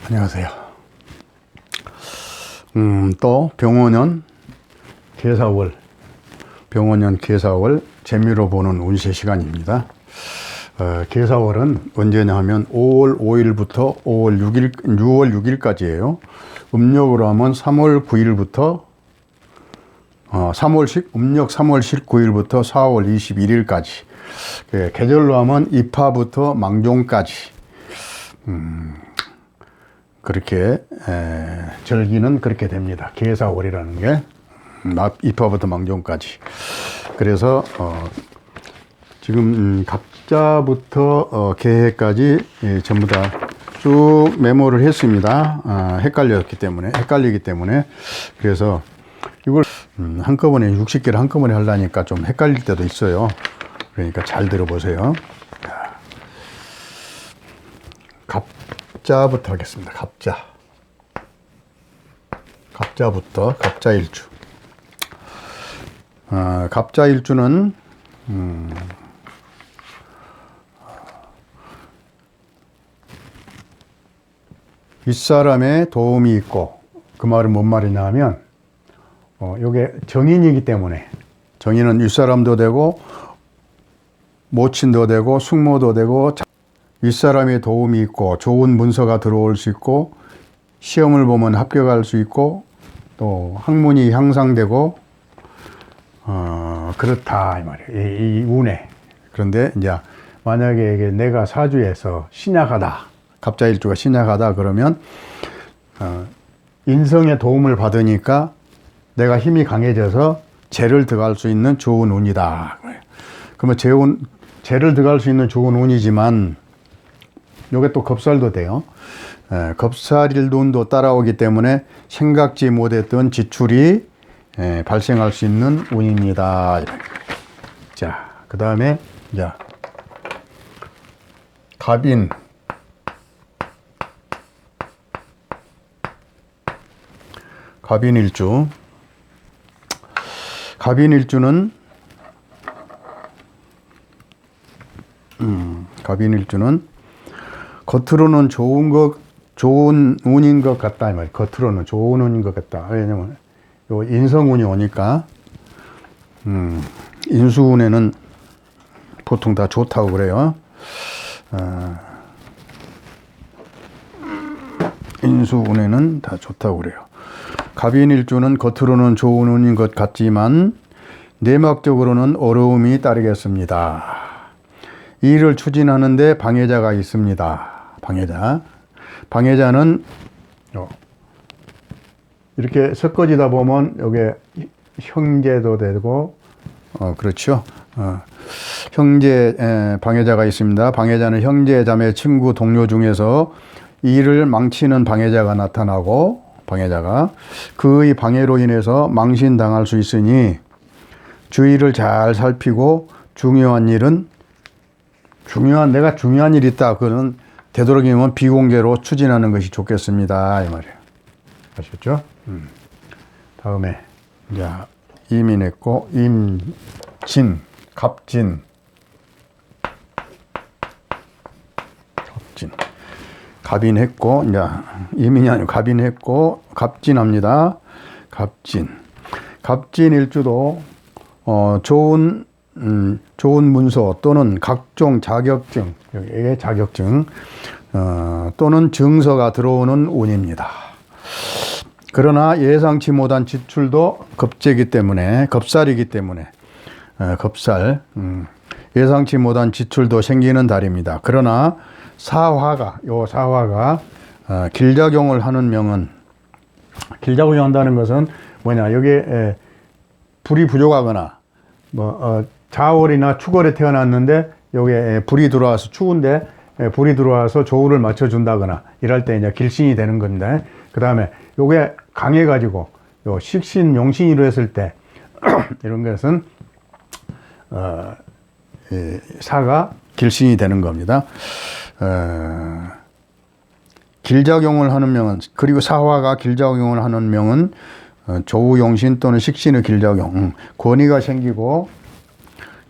안녕하세요. 또 병원년 개사월, 병원년 개사월 재미로 보는 운세 시간입니다. 개사월은 언제냐 하면 5월 5일부터 6월 6일까지예요. 음력으로 하면 3월 9일부터 음력 3월 19일부터 4월 21일까지. 계절로 하면 입하부터 망종까지. 그렇게 절기는 그렇게 됩니다. 개사월이라는 게 입하부터 망종까지. 그래서 지금 갑자부터 개해까지 전부 다 쭉 메모를 했습니다. 헷갈리기 때문에. 그래서 이걸 한꺼번에 60개를 한꺼번에 하려니까 좀 헷갈릴 때도 있어요. 그러니까 잘 들어보세요. 갑자부터 하겠습니다. 갑자부터 갑자일주. 갑자일주는 윗사람의 도움이 있고, 그 말은 뭔 말이냐 하면 요게 정인이기 때문에, 정인은 윗사람도 되고 모친도 되고 숙모도 되고, 윗사람의 도움이 있고 좋은 문서가 들어올 수 있고, 시험을 보면 합격할 수 있고, 또 학문이 향상되고, 그렇다 이 말이에요. 이 운에. 그런데 이제 만약에 이게 내가 사주에서 신약하다, 갑자일주가 신약하다 그러면 인성의 도움을 받으니까 내가 힘이 강해져서 재를 들어갈 수 있는 좋은 운이다. 그러면 재를 들어갈 수 있는 좋은 운이지만 요게 또 겁살도 돼요. 겁살일운도 따라오기 때문에 생각지 못했던 지출이 발생할 수 있는 운입니다. 자, 그 다음에 갑인일주. 갑인일주는 겉으로는 좋은 운인 것 같다 이 말이에요. 겉으로는 좋은 운인 것 같다. 왜냐면 요 인성운이 오니까 인수운에는 보통 다 좋다고 그래요. 인수운에는 다 좋다고 그래요. 갑인일주는 겉으로는 좋은 운인 것 같지만 내막적으로는 어려움이 따르겠습니다. 일을 추진하는데 방해자가 있습니다. 방해자는 이렇게 섞어지다 보면 이게 형제도 되고, 그렇죠. 방해자가 있습니다. 방해자는 형제, 자매, 친구, 동료 중에서 일을 망치는 방해자가 나타나고, 그의 방해로 인해서 망신당할 수 있으니 주의를 잘 살피고 내가 중요한 일이 있다. 그거는 되도록이면 비공개로 추진하는 것이 좋겠습니다. 이 말이에요. 아시겠죠? 다음에 이제 임인했고, 갑진. 갑인했고, 이제 임인이 아니고 갑인했고, 갑진합니다. 갑진일주도 좋은 문서 또는 각종 자격증, 이게 자격증, 또는 증서가 들어오는 운입니다. 그러나 예상치 못한 지출도 겁살이기 때문에, 예상치 못한 지출도 생기는 달입니다. 그러나 사화가 길작용을 하는 명은, 길작용한다는 것은 뭐냐, 여기에 불이 부족하거나 자월이나 축월에 태어났는데 여기에 불이 들어와서 추운데 불이 들어와서 조우를 맞춰준다거나 이럴 때 이제 길신이 되는 건데, 그 다음에 요게 강해가지고 요 식신, 용신이로 했을 때 이런 것은 사가 길신이 되는 겁니다. 길작용을 하는 명은, 그리고 사화가 길작용을 하는 명은 조우용신 또는 식신의 길작용, 권위가 생기고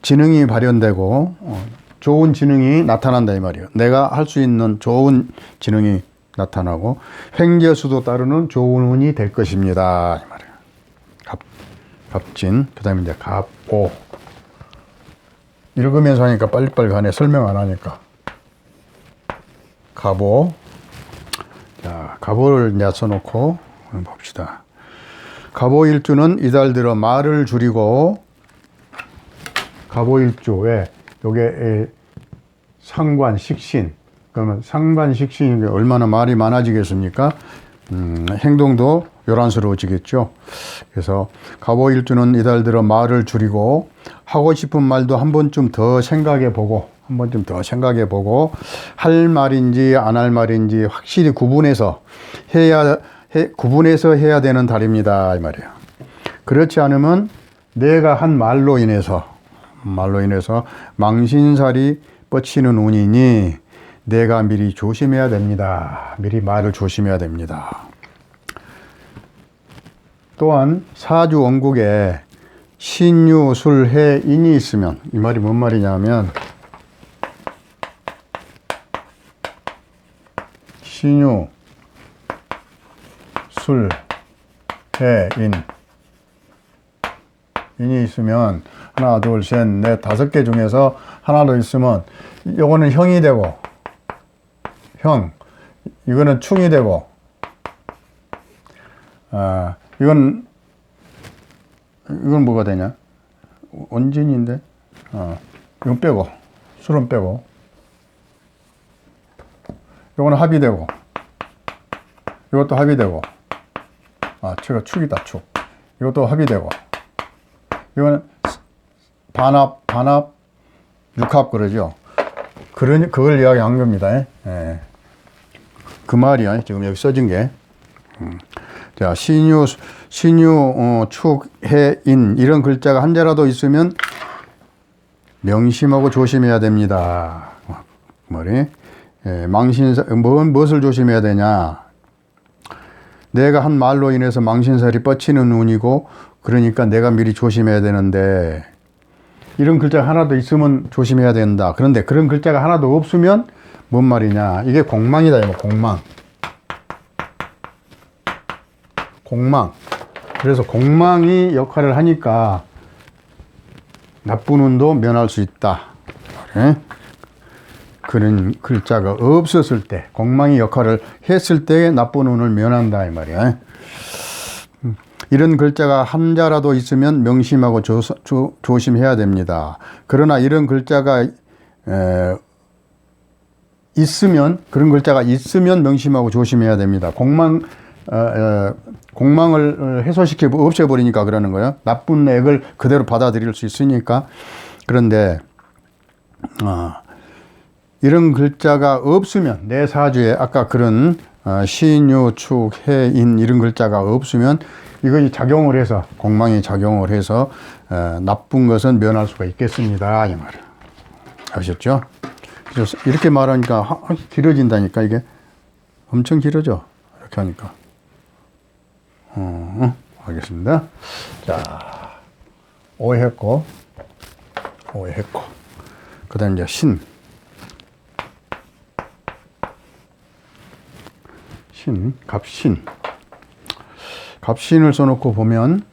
지능이 발현되고 좋은 지능이 나타난다 이 말이에요. 내가 할 수 있는 좋은 지능이 나타나고 횡재수도 따르는 좋은 운이 될 것입니다. 이 말이에요. 갑진. 그 다음에 이제 갑오. 읽으면서 하니까 빨리빨리 가네. 설명 안 하니까. 갑오. 자, 갑오를 이제 써놓고 봅시다. 갑오일주는 이달 들어 말을 줄이고, 갑오일주에 요게 상관, 식신. 그러면 상관, 식신이 얼마나 말이 많아지겠습니까? 행동도 요란스러워지겠죠. 그래서 갑오일주는 이달 들어 말을 줄이고 하고 싶은 말도 한 번쯤 더 생각해 보고 할 말인지 안 할 말인지 확실히 구분해서 해야 되는 달입니다. 이 말이에요. 그렇지 않으면 내가 한 말로 인해서 망신살이 뻗치는 운이니 내가 미리 조심해야 됩니다. 미리 말을 조심해야 됩니다. 또한 사주 원국에 신유, 술, 해, 인이 있으면, 이 말이 뭔 말이냐면 신유, 술, 해, 인이 있으면 하나, 둘, 셋, 넷, 5개 중에서 하나 더 있으면 요거는 형이 되고, 이거는 충이 되고, 이건 뭐가 되냐? 원진인데, 이건 빼고, 술은 빼고, 이거는 합이 되고, 이것도 합이 되고, 제가 축이다, 축. 이것도 합이 되고, 이거는 반합, 육합 그러죠. 그걸 이야기한 겁니다. 예. 그 말이야. 지금 여기 써진 게. 자, 신유, 축, 해, 인 이런 글자가 한 자라도 있으면 명심하고 조심해야 됩니다. 말이. 예, 무엇을 조심해야 되냐? 내가 한 말로 인해서 망신살이 뻗치는 운이고, 그러니까 내가 미리 조심해야 되는데, 이런 글자가 하나도 있으면 조심해야 된다. 그런데 그런 글자가 하나도 없으면 뭔 말이냐? 이게 공망이다. 이거 공망. 그래서 공망이 역할을 하니까 나쁜 운도 면할 수 있다. 그래? 그런 글자가 없었을 때, 공망이 역할을 했을 때 나쁜 운을 면한다. 이 말이야. 이런 글자가 한 자라도 있으면 명심하고 조심해야 됩니다. 그러나 이런 글자가 그런 글자가 있으면 명심하고 조심해야 됩니다. 공망을 해소시켜 없애버리니까 그러는 거예요. 나쁜 액을 그대로 받아들일 수 있으니까. 그런데 이런 글자가 없으면 내 사주에 아까 그런 신유, 축, 해, 인 이런 글자가 없으면 이것이 작용을 해서, 공망이 작용을 해서 나쁜 것은 면할 수가 있겠습니다. 이 말을 아셨죠? 그래서 이렇게 말하니까 길어진다니까. 이게 엄청 길어져. 이렇게 하니까. 알겠습니다. 자, 오해했고 그 다음 이제 갑신을 써놓고 보면,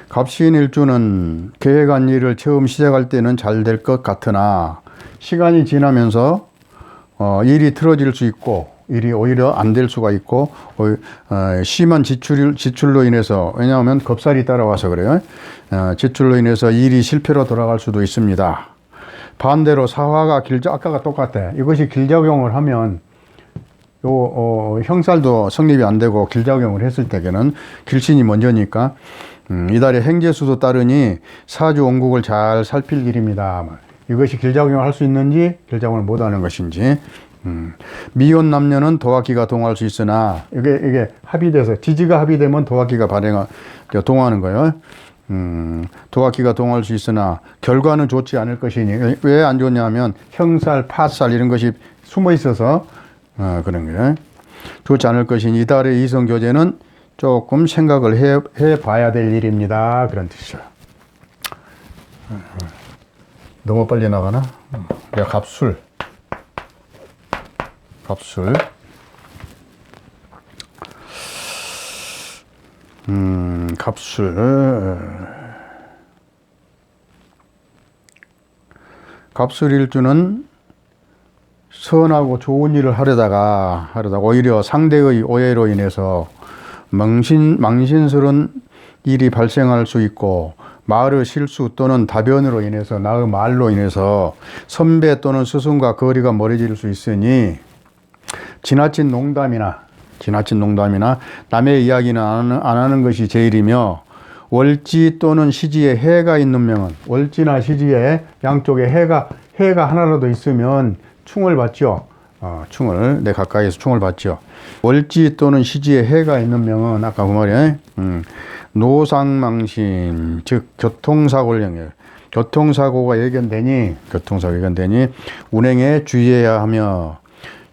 갑신일주는 계획한 일을 처음 시작할 때는 잘 될 것 같으나 시간이 지나면서 일이 틀어질 수 있고, 일이 오히려 안 될 수가 있고, 심한 지출로 인해서, 왜냐하면 겁살이 따라와서 그래요. 지출로 인해서 일이 실패로 돌아갈 수도 있습니다. 반대로 사화가 아까가 똑같아. 이것이 길작용을 하면 형살도 성립이 안 되고 길작용을 했을 때에는 길신이 먼저니까 이달에 행재수도 따르니 사주 원국을 잘 살필 길입니다. 이것이 길작용을 할 수 있는지 길작용을 못하는 것인지. 미혼 남녀는 도화기가 동할 수 있으나 이게 합의돼서 지지가 합의되면 도화기가 동하는 거예요. 도화기가 동할 수 있으나 결과는 좋지 않을 것이니, 왜 안 좋냐면 형살, 파살 이런 것이 숨어 있어서 그런 거예요. 좋지 않을 것이니 이달의 이성 교제는 조금 생각을 해 봐야 될 일입니다. 그런 뜻이죠. 너무 빨리 나가나? 갑술. 갑술일주는 선하고 좋은 일을 하려다가 오히려 상대의 오해로 인해서 망신스러운 일이 발생할 수 있고, 말의 실수 또는 다변으로 인해서, 나의 말로 인해서 선배 또는 스승과 거리가 멀어질 수 있으니, 지나친 농담이나 남의 이야기는 안 하는 것이 제일이며, 월지 또는 시지에 해가 있는 명은, 월지나 시지에 양쪽에 해가 하나라도 있으면 충을 받죠. 충을, 내 가까이에서 충을 받죠. 월지 또는 시지에 해가 있는 명은, 아까 그 말이에요. 노상망신, 즉 교통사고를 영역, 교통사고가 예견되니 운행에 주의해야 하며,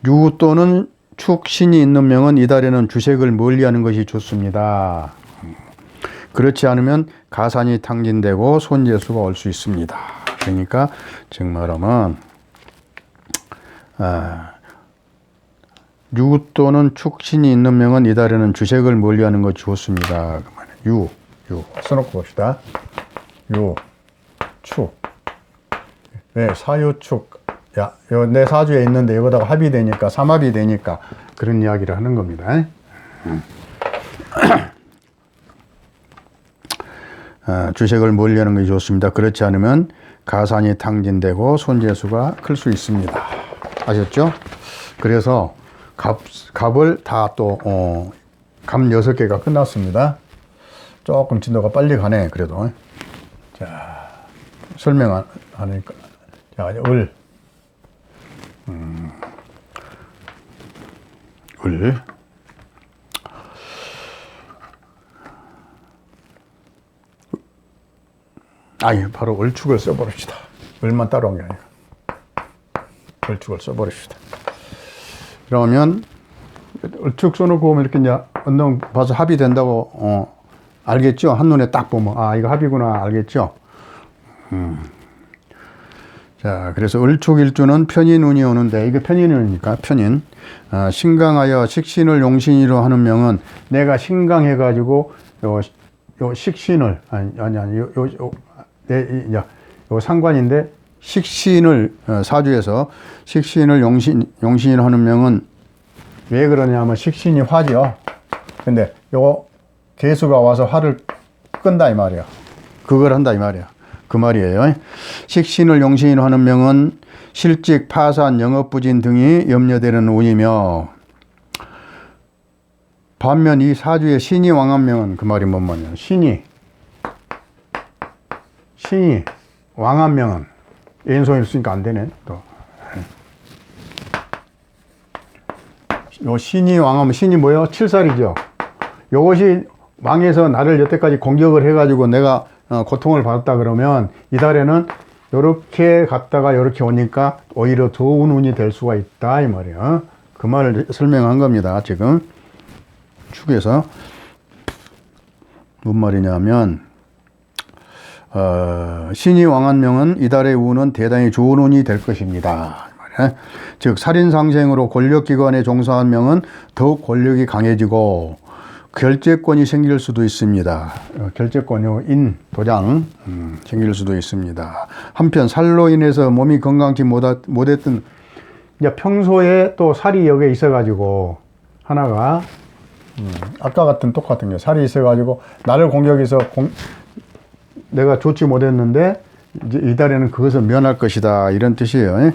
유 또는 축신이 있는 명은 이달에는 주색을 멀리하는 것이 좋습니다. 그렇지 않으면 가산이 탕진되고 손재수가 올 수 있습니다. 그러니까 즉 말하면 유 또는 축신이 있는 명은 이달에는 주색을 멀리하는 것이 좋습니다. 유 써놓고 봅시다. 유, 축. 네, 사유축. 야, 내 사주에 있는데 여기다가 합이 되니까, 삼합이 되니까 그런 이야기를 하는 겁니다. 주색을 멀리하는 것이 좋습니다. 그렇지 않으면 가산이 탕진되고 손재수가 클 수 있습니다. 아셨죠? 그래서 갑을 다 또 갑 6개가 끝났습니다. 조금 진도가 빨리 가네, 그래도. 자, 설명하니까. 자, 을. 바로 을축을 써버립시다. 을만 따로 한 게 아니라. 을축을 써버립시다. 그러면, 을축 써놓고 보면 이렇게 이제 언능 봐서 합이 된다고, 알겠죠? 한눈에 딱 보면, 이거 합이구나, 알겠죠? 자, 그래서 을축일주는 편인운이 오는데, 이게 편인운이니까, 편인. 신강하여 식신을 용신이로 하는 명은, 내가 신강해가지고, 요 식신을, 요 상관인데, 식신을, 사주에서 식신을 용신이로 하는 명은, 왜 그러냐면, 식신이 화죠. 근데, 요 개수가 와서 화를 끈다, 이 말이야. 그걸 한다, 이 말이야. 그 말이에요. 식신을 용신으로 하는 명은 실직, 파산, 영업부진 등이 염려되는 운이며, 반면 이 사주의 신이 왕한 명은, 그 말이 뭔 말이냐. 신이 왕한 명은, 인손이 있으니까 안 되네, 또. 요 신이 왕하면, 신이 뭐예요? 칠살이죠. 요것이 왕에서 나를 여태까지 공격을 해가지고 내가 고통을 받았다 그러면, 이달에는 요렇게 갔다가 요렇게 오니까 오히려 좋은 운이 될 수가 있다, 이 말이야. 그 말을 설명한 겁니다, 지금. 축에서. 뭔 말이냐면, 신이 왕한 명은 이달의 운은 대단히 좋은 운이 될 것입니다. 즉, 살인상생으로 권력기관에 종사한 명은 더욱 권력이 강해지고, 결재권이 생길 수도 있습니다. 결재권이 도장 생길 수도 있습니다. 한편 살로 인해서 몸이 건강치 못했던, 이제 평소에 또 살이 여기에 있어가지고 하나가 아까 같은 똑같은 게 살이 있어가지고 나를 공격해서 내가 좋지 못했는데 이제 이달에는 그것을 면할 것이다, 이런 뜻이에요.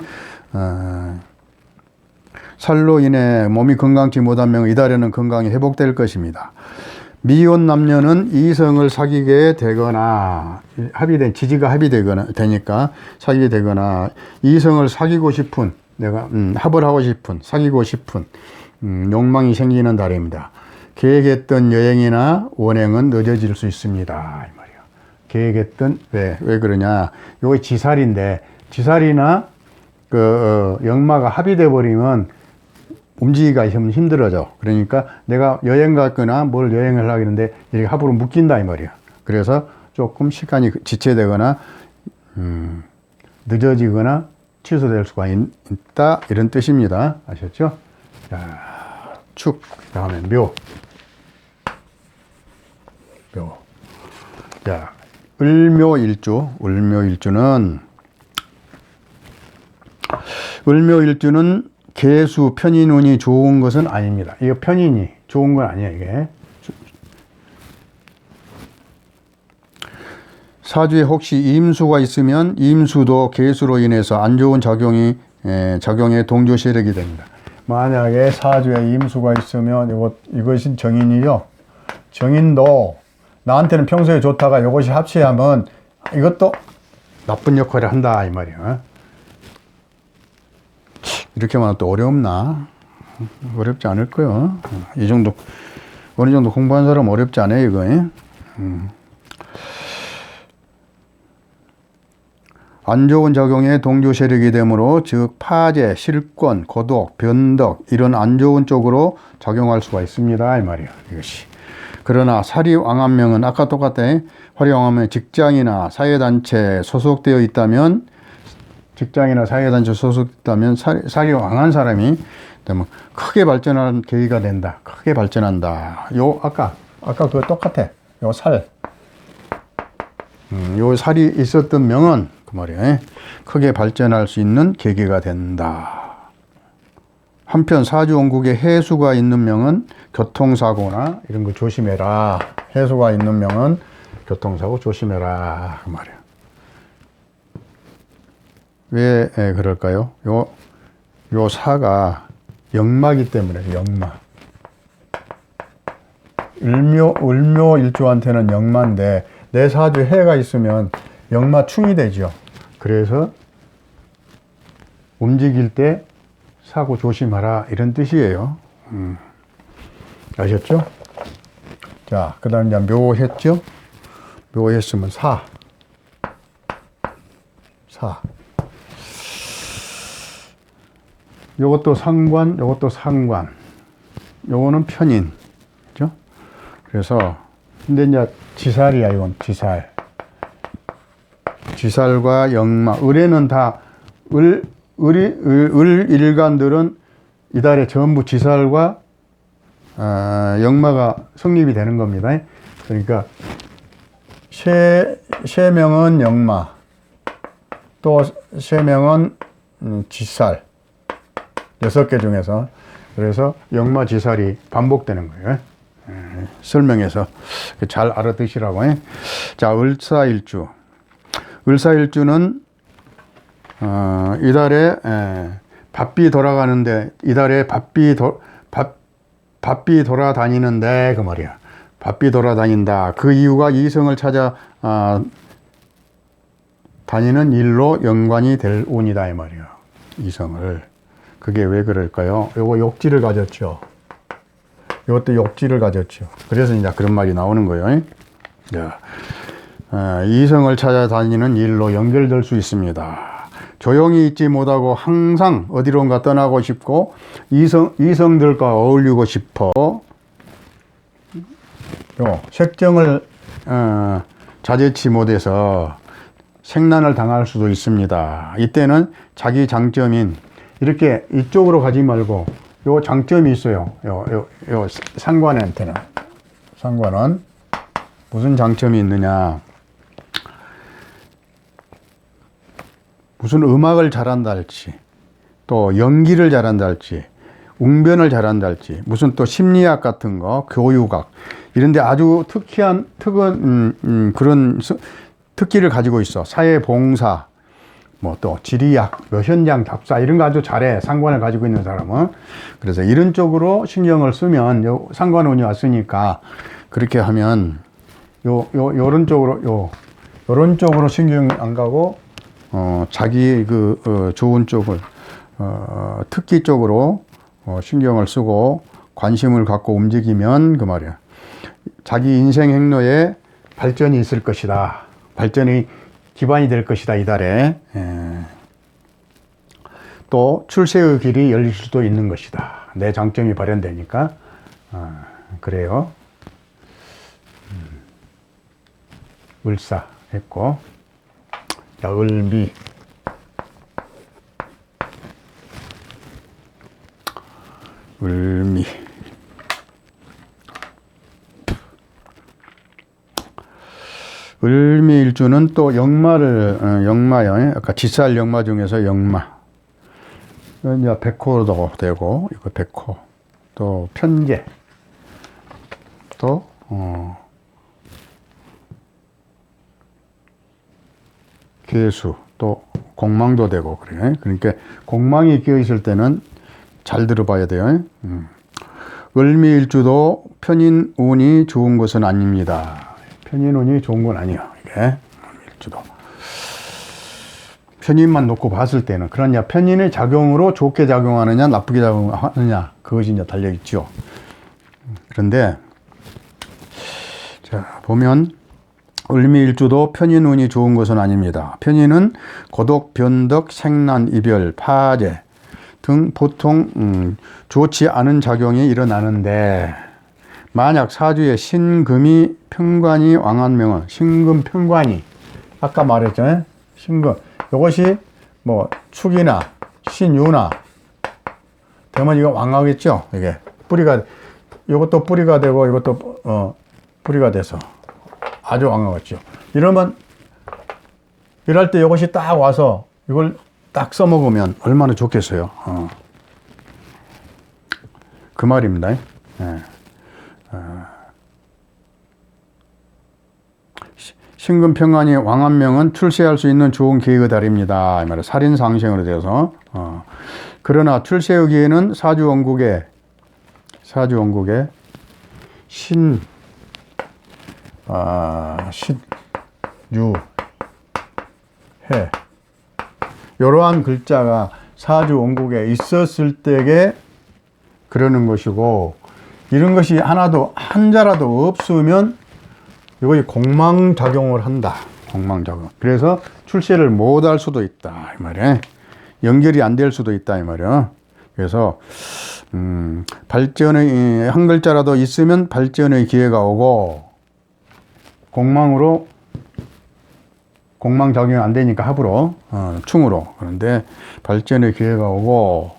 살로 인해 몸이 건강치 못한 명은 이달에는 건강이 회복될 것입니다. 미혼 남녀는 이성을 사귀게 되거나, 지지가 되니까 사귀게 되거나, 이성을 사귀고 싶은, 합을 하고 싶은, 사귀고 싶은, 욕망이 생기는 달입니다. 계획했던 여행이나 원행은 늦어질 수 있습니다, 이 말이야. 계획했던, 왜 그러냐. 요게 지살인데, 지살이나 역마가 합의돼 버리면 움직이기가 힘들어져. 그러니까 내가 여행 갔거나 뭘 여행을 하려고 했는데 이렇게 합으로 묶인다, 이 말이야. 그래서 조금 시간이 지체되거나 늦어지거나 취소될 수가 있다, 이런 뜻입니다. 아셨죠? 자, 축, 다음에 묘. 자, 을묘일주는 개수 편인운이 좋은 것은 아닙니다. 이거 편인이 좋은 건 아니에요, 이게. 사주에 혹시 임수가 있으면 임수도 개수로 인해서 안 좋은 작용에 동조 세력이 됩니다. 만약에 사주에 임수가 있으면 이것이 정인이죠. 정인도 나한테는 평소에 좋다가 이것이 합치하면 이것도 나쁜 역할을 한다 이 말이야. 이렇게만 또 어렵나? 어렵지 않을 거요. 이 정도 어느 정도 공부한 사람 어렵지 않아요 이거. 안 좋은 작용에 동조 세력이 되므로 즉 파재, 실권, 고독, 변덕 이런 안 좋은 쪽으로 작용할 수가 있습니다 이 말이야 이것이. 그러나 사리왕암명은 아까 똑같아. 화리왕암명은 직장이나 사회단체 소속되어 있다면 사리왕한 사람이 되면 크게 발전하는 계기가 된다. 크게 발전한다. 아까 그거 똑같아. 요 살이 있었던 명은 그 말이야. 크게 발전할 수 있는 계기가 된다. 한편 사주원국에 해수가 있는 명은 교통사고나 이런 거 조심해라. 해수가 있는 명은 교통사고 조심해라. 그 말이야. 왜 그럴까요? 요 사가 역마기 때문에 역마. 을묘일주한테는 역마인데 내 사주에 해가 있으면 역마충이 되죠. 그래서 움직일 때 사고 조심하라 이런 뜻이에요. 아셨죠? 자, 그 다음 이제 묘했죠? 묘했으면 사. 요것도 상관, 요것도 상관. 요거는 편인. 그죠? 그래서, 근데 이제 지살이야, 이건 지살. 지살과 역마. 을에는 다, 을 일간들은 이달에 전부 지살과 역마가 성립이 되는 겁니다. 그러니까, 쇠명은 역마, 또 쇠명은 지살. 6개 중에서. 그래서 역마 지살이 반복되는 거예요. 설명해서 잘 알아두시라고. 자, 을사일주는 이달에 밥비 돌아가는데 이달에 밥비 돌아다니는데 그 말이야. 밥비 돌아다닌다. 그 이유가 이성을 찾아 다니는 일로 연관이 될 운이다 이 말이야. 이성을. 그게 왜 그럴까요? 요거 욕지를 가졌죠. 이것도 욕지를 가졌죠. 그래서 이제 그런 말이 나오는 거예요. 자, 이성을 찾아다니는 일로 연결될 수 있습니다. 조용히 있지 못하고 항상 어디론가 떠나고 싶고 이성들과 어울리고 싶어. 색정을 자제치 못해서 생난을 당할 수도 있습니다. 이때는 자기 장점인 이렇게 이쪽으로 가지 말고 요 장점이 있어요. 요 상관한테는. 상관은 무슨 장점이 있느냐. 무슨 음악을 잘한다 할지, 또 연기를 잘한다 할지, 웅변을 잘한다 할지, 무슨 또 심리학 같은 거, 교육학 이런데 아주 특이한 그런 특기를 가지고 있어. 사회봉사, 뭐 또 지리학, 현장 답사 이런 거 아주 잘해. 상관을 가지고 있는 사람은. 그래서 이런 쪽으로 신경을 쓰면 상관운이 왔으니까 그렇게 하면 요런 쪽으로 신경 안 가고 자기 좋은 쪽을 특기 쪽으로 신경을 쓰고 관심을 갖고 움직이면 그 말이야. 자기 인생 행로에 발전이 있을 것이다. 발전이 기반이 될 것이다 이달에. 또 출세의 길이 열릴 수도 있는 것이다. 내 장점이 발현되니까. 그래요. 을사 했고, 자, 을미. 을미. 을미일주는 또 역마요. 아까 지살 역마 중에서 역마. 이제 백호도 되고, 이거 백호. 또 편계. 또, 계수. 또 공망도 되고, 그래. 그러니까 공망이 끼어 있을 때는 잘 들어봐야 돼요. 을미일주도 편인운이 좋은 것은 아닙니다. 편인운이 좋은 건 아니에요. 이게 을미일주도 편인만 놓고 봤을 때는, 그러냐 편인의 작용으로 좋게 작용하느냐 나쁘게 작용하느냐 그것이 이제 달려 있죠. 그런데 자 보면 을미일주도 편인운이 좋은 것은 아닙니다. 편인은 고독, 변덕, 생난, 이별, 파재 등 보통 좋지 않은 작용이 일어나는데, 만약 사주에 신금이 편관이 왕한명은, 신금 편관이 아까 말했죠. 신금 이것이 뭐 축이나 신유나 되면 이거 왕하겠죠. 이게 뿌리가, 이것도 뿌리가 되고 이것도 뿌리가 돼서 아주 왕하겠죠. 이러면 이럴 때 이것이 딱 와서 이걸 딱 써먹으면 얼마나 좋겠어요. 그 말입니다. 신금평안이 왕한명은 출세할 수 있는 좋은 기회의 달입니다. 이 말은 살인상생으로 되어서. 그러나 출세의 기회는 사주원국에 신, 유, 해. 이러한 글자가 사주 원국에 있었을 때에 그러는 것이고, 이런 것이 하나도 한자라도 없으면 이것이 공망작용을 한다. 공망작용. 그래서 출세를 못할 수도 있다 이 말이야. 연결이 안 될 수도 있다 이 말이야. 그래서 발전의 한 글자라도 있으면 발전의 기회가 오고, 공망으로 공망작용이 안 되니까 합으로, 충으로. 그런데 발전의 기회가 오고,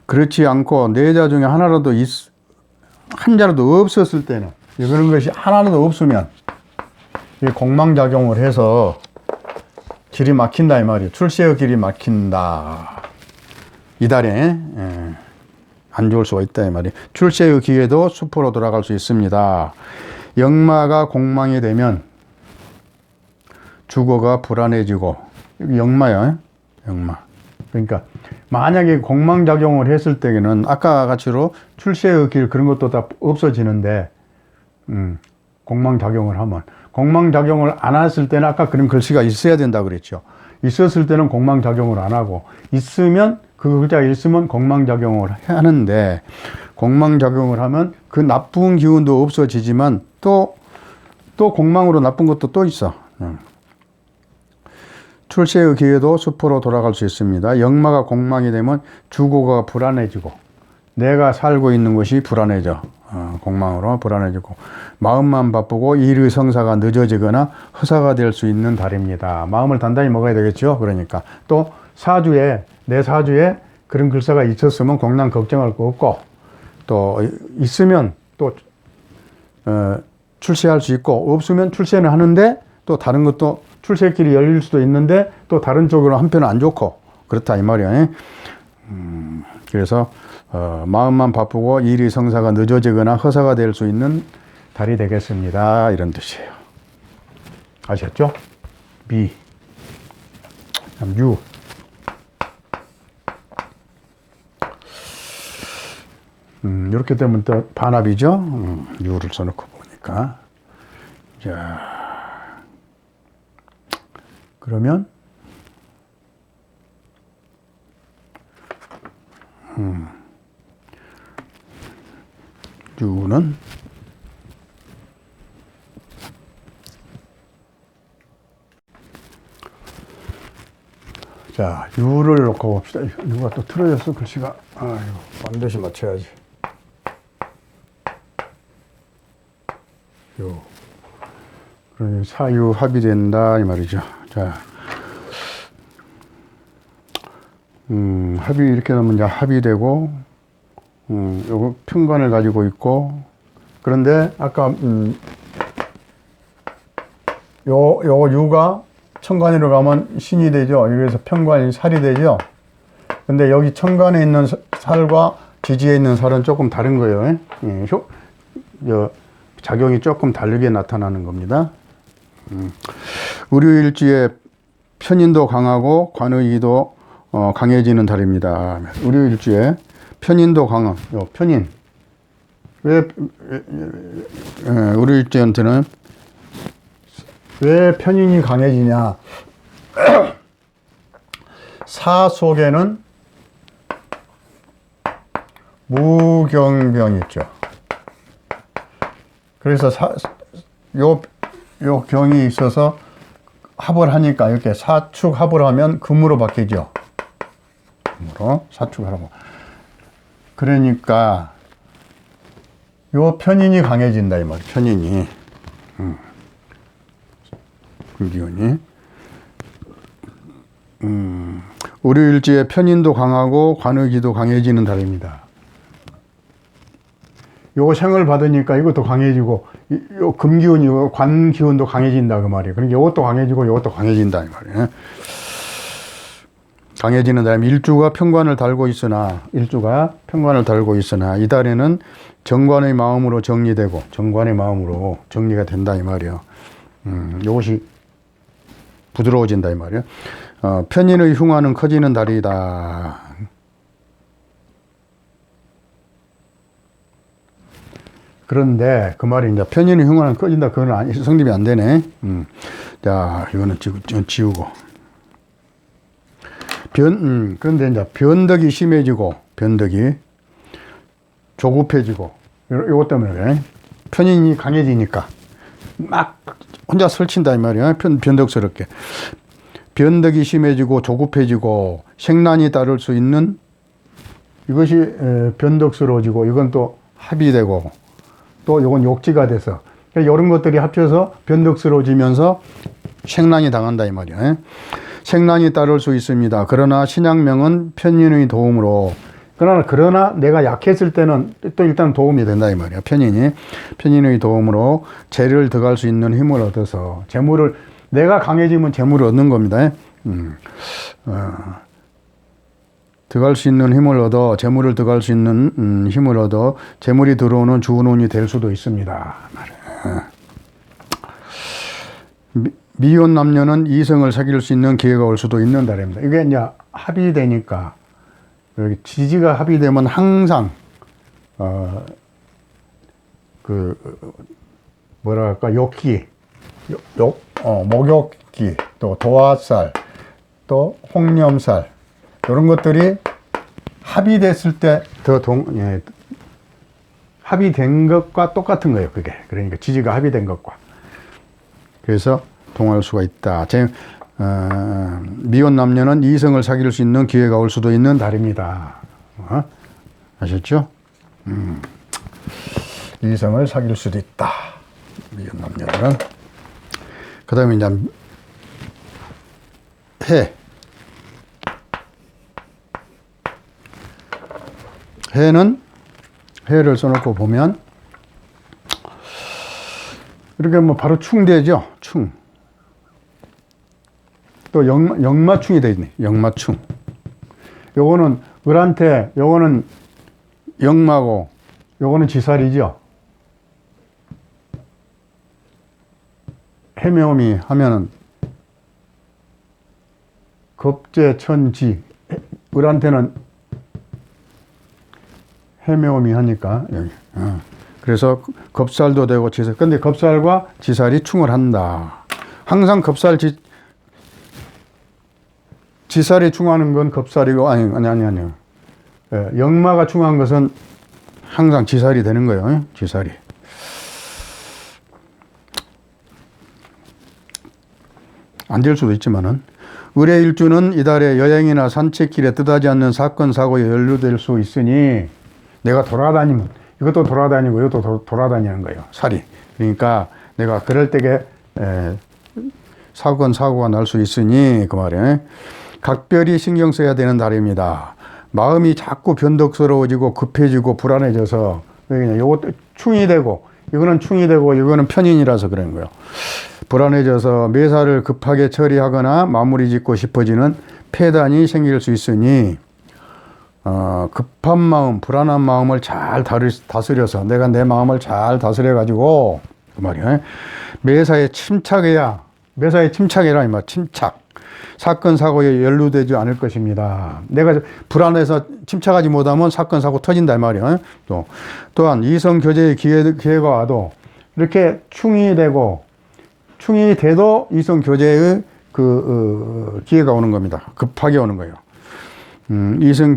그렇지 않고 내자 중에 하나라도 한자라도 없었을 때는, 그런 것이 하나라도 없으면 공망작용을 해서 길이 막힌다 이 말이에요. 출세의 길이 막힌다. 이달에 안 좋을 수가 있다 이 말이에요. 출세의 기회도 수포로 돌아갈 수 있습니다. 역마가 공망이 되면 주거가 불안해지고, 역마요. 역마. 그러니까 만약에 공망작용을 했을 때에는 아까 같이로 출세의 길 그런 것도 다 없어지는데, 공망작용을 하면, 공망작용을 안 했을 때는 아까 그런 글씨가 있어야 된다 그랬죠. 있었을 때는 공망작용을 안 하고, 있으면 그 글자가 있으면 공망작용을 하는데, 공망작용을 하면 그 나쁜 기운도 없어지지만 또 공망으로 나쁜 것도 또 있어. 출세의 기회도 수포로 돌아갈 수 있습니다. 역마가 공망이 되면 주거가 불안해지고, 내가 살고 있는 것이 불안해져. 공망으로 불안해지고, 마음만 바쁘고 일의 성사가 늦어지거나 허사가 될 수 있는 달입니다. 마음을 단단히 먹어야 되겠죠. 그러니까 또 내 사주에 그런 글자가 있었으면 공난 걱정할 거 없고, 또 있으면 또 출세할 수 있고, 없으면 출세는 하는데 또 다른 것도 출세길이 열릴 수도 있는데 또 다른 쪽으로 한편은 안 좋고, 그렇다 이 말이야. 그래서 마음만 바쁘고 일이 성사가 늦어지거나 허사가 될 수 있는 달이 되겠습니다. 이런 뜻이에요. 아셨죠? 미, 유. 이렇게 되면 또 반합이죠. 유를 써놓고 보니까. 자, 그러면 유는 자, 유를 놓고 봅시다. 유가 또 틀어졌어 글씨가. 아이고, 반드시 맞춰야지. 유. 그러니 사유 합이 된다 이 말이죠. 자, 합이 이렇게 나면 이제 합이 되고, 요거 편관을 가지고 있고, 그런데 아까 요 유가 천간으로 가면 신이 되죠. 여기서 편관이 살이 되죠. 근데 여기 천간에 있는 살과 지지에 있는 살은 조금 다른 거예요. 예, 작용이 조금 다르게 나타나는 겁니다. 을유일지에 편인도 강하고 관의기도 강해지는 달입니다. 을유일지에 편인도 강한, 편인. 왜 을유일지한테는 왜 편인이 강해지냐? 사 속에는 무경병이 있죠. 그래서 요 경이 있어서 합을 하니까 이렇게 사축 합을 하면 금으로 바뀌죠. 금으로 사축을 하고. 그러니까 요 편인이 강해진다 이 말이에요. 편인이. 금기운이. 을유일지에 편인도 강하고 관의기도 강해지는 달입니다. 요거 생을 받으니까 이것도 강해지고, 요 금기운이, 요 관기운도 강해진다, 그 말이에요. 그러니까 요것도 강해지고, 요것도 강해진다, 이 말이에요. 강해지는 다음에 일주가 편관을 달고 있으나, 이 달에는 정관의 마음으로 정리되고, 정관의 마음으로 정리가 된다, 이 말이에요. 요것이 부드러워진다, 이 말이에요. 편인의 흉화는 커지는 달이다. 그런데 그 말이 이제 편인의 흉화는 꺼진다. 그건 성립이 안 되네. 자, 이거는 지우고. 그런데 이제 변덕이 심해지고, 조급해지고, 요것 때문에 그래. 편인이 강해지니까 막 혼자 설친다 이 말이야. 변덕스럽게. 변덕이 심해지고 조급해지고 생란이 따를 수 있는 이것이 변덕스러워지고, 이건 또 합이 되고, 또 이건 욕지가 돼서, 이런 것들이 합쳐서 변덕스러워지면서 생란이 당한다 이 말이야. 생란이 따를 수 있습니다. 그러나 신약명은 편인의 도움으로, 그러나 내가 약했을 때는 또 일단 도움이 된다 이 말이야. 편인의 도움으로 재를 득할 수 있는 힘을 얻어서 내가 강해지면 재물을 얻는 겁니다. 득할 수 있는 힘을 얻어, 재물을 득할 수 있는 힘을 얻어 재물이 들어오는 좋은 운이 될 수도 있습니다. 미혼 남녀는 이성을 사귈 수 있는 기회가 올 수도 있는 달입니다. 이게 이제 합이 되니까, 여기 지지가 합이 되면 항상 욕기, 목욕기, 또 도화살, 또 홍념살, 이런 것들이 합의됐을 때 합의된 것과 똑같은 거예요. 그게. 그러니까 지지가 합의된 것과. 그래서 동할 수가 있다. 미혼 남녀는 이성을 사귈 수 있는 기회가 올 수도 있는 달입니다. 아셨죠? 이성을 사귈 수도 있다. 미혼 남녀는. 그 다음에 이제 해를 써놓고 보면 이렇게 뭐 바로 충되죠. 충. 또 역마충이 되어 있네. 역마충. 요거는 을한테, 요거는 역마고, 요거는 지살이죠. 해묘미 하면은 겁재천지. 을한테는 해묘미 하니까 여기. 그래서 겁살도 되고 지살. 근데 겁살과 지살이 충을 한다. 항상 지살이 충하는 건 겁살이고, 아니요. 역마가 충한 것은 항상 지살이 되는 거예요. 지살이. 안 될 수도 있지만은. 을의 일주는 이달에 여행이나 산책길에 뜻하지 않는 사건, 사고에 연루될 수 있으니, 내가 돌아다니면, 이것도 돌아다니고, 이것도 돌아다니는 거예요. 살이. 그러니까 내가 그럴 때에 사건, 사고가 날 수 있으니, 그 말이에요. 각별히 신경 써야 되는 달입니다. 마음이 자꾸 변덕스러워지고 급해지고 불안해져서, 요것도 충이 되고, 이거는 충이 되고 이거는 편인이라서 그런 거예요. 불안해져서 매사를 급하게 처리하거나 마무리 짓고 싶어지는 폐단이 생길 수 있으니 급한 마음, 불안한 마음을 잘 다스려서 내가 내 마음을 잘 다스려 가지고 그 말이야. 매사에 침착해라 이 말. 침착. 사건 사고에 연루되지 않을 것입니다. 내가 불안해서 침착하지 못하면 사건 사고 터진다 이 말이야. 또한 이성 교제의 기회가 와도 이렇게 충이 돼도 이성 교제의 기회가 오는 겁니다. 급하게 오는 거예요. 이성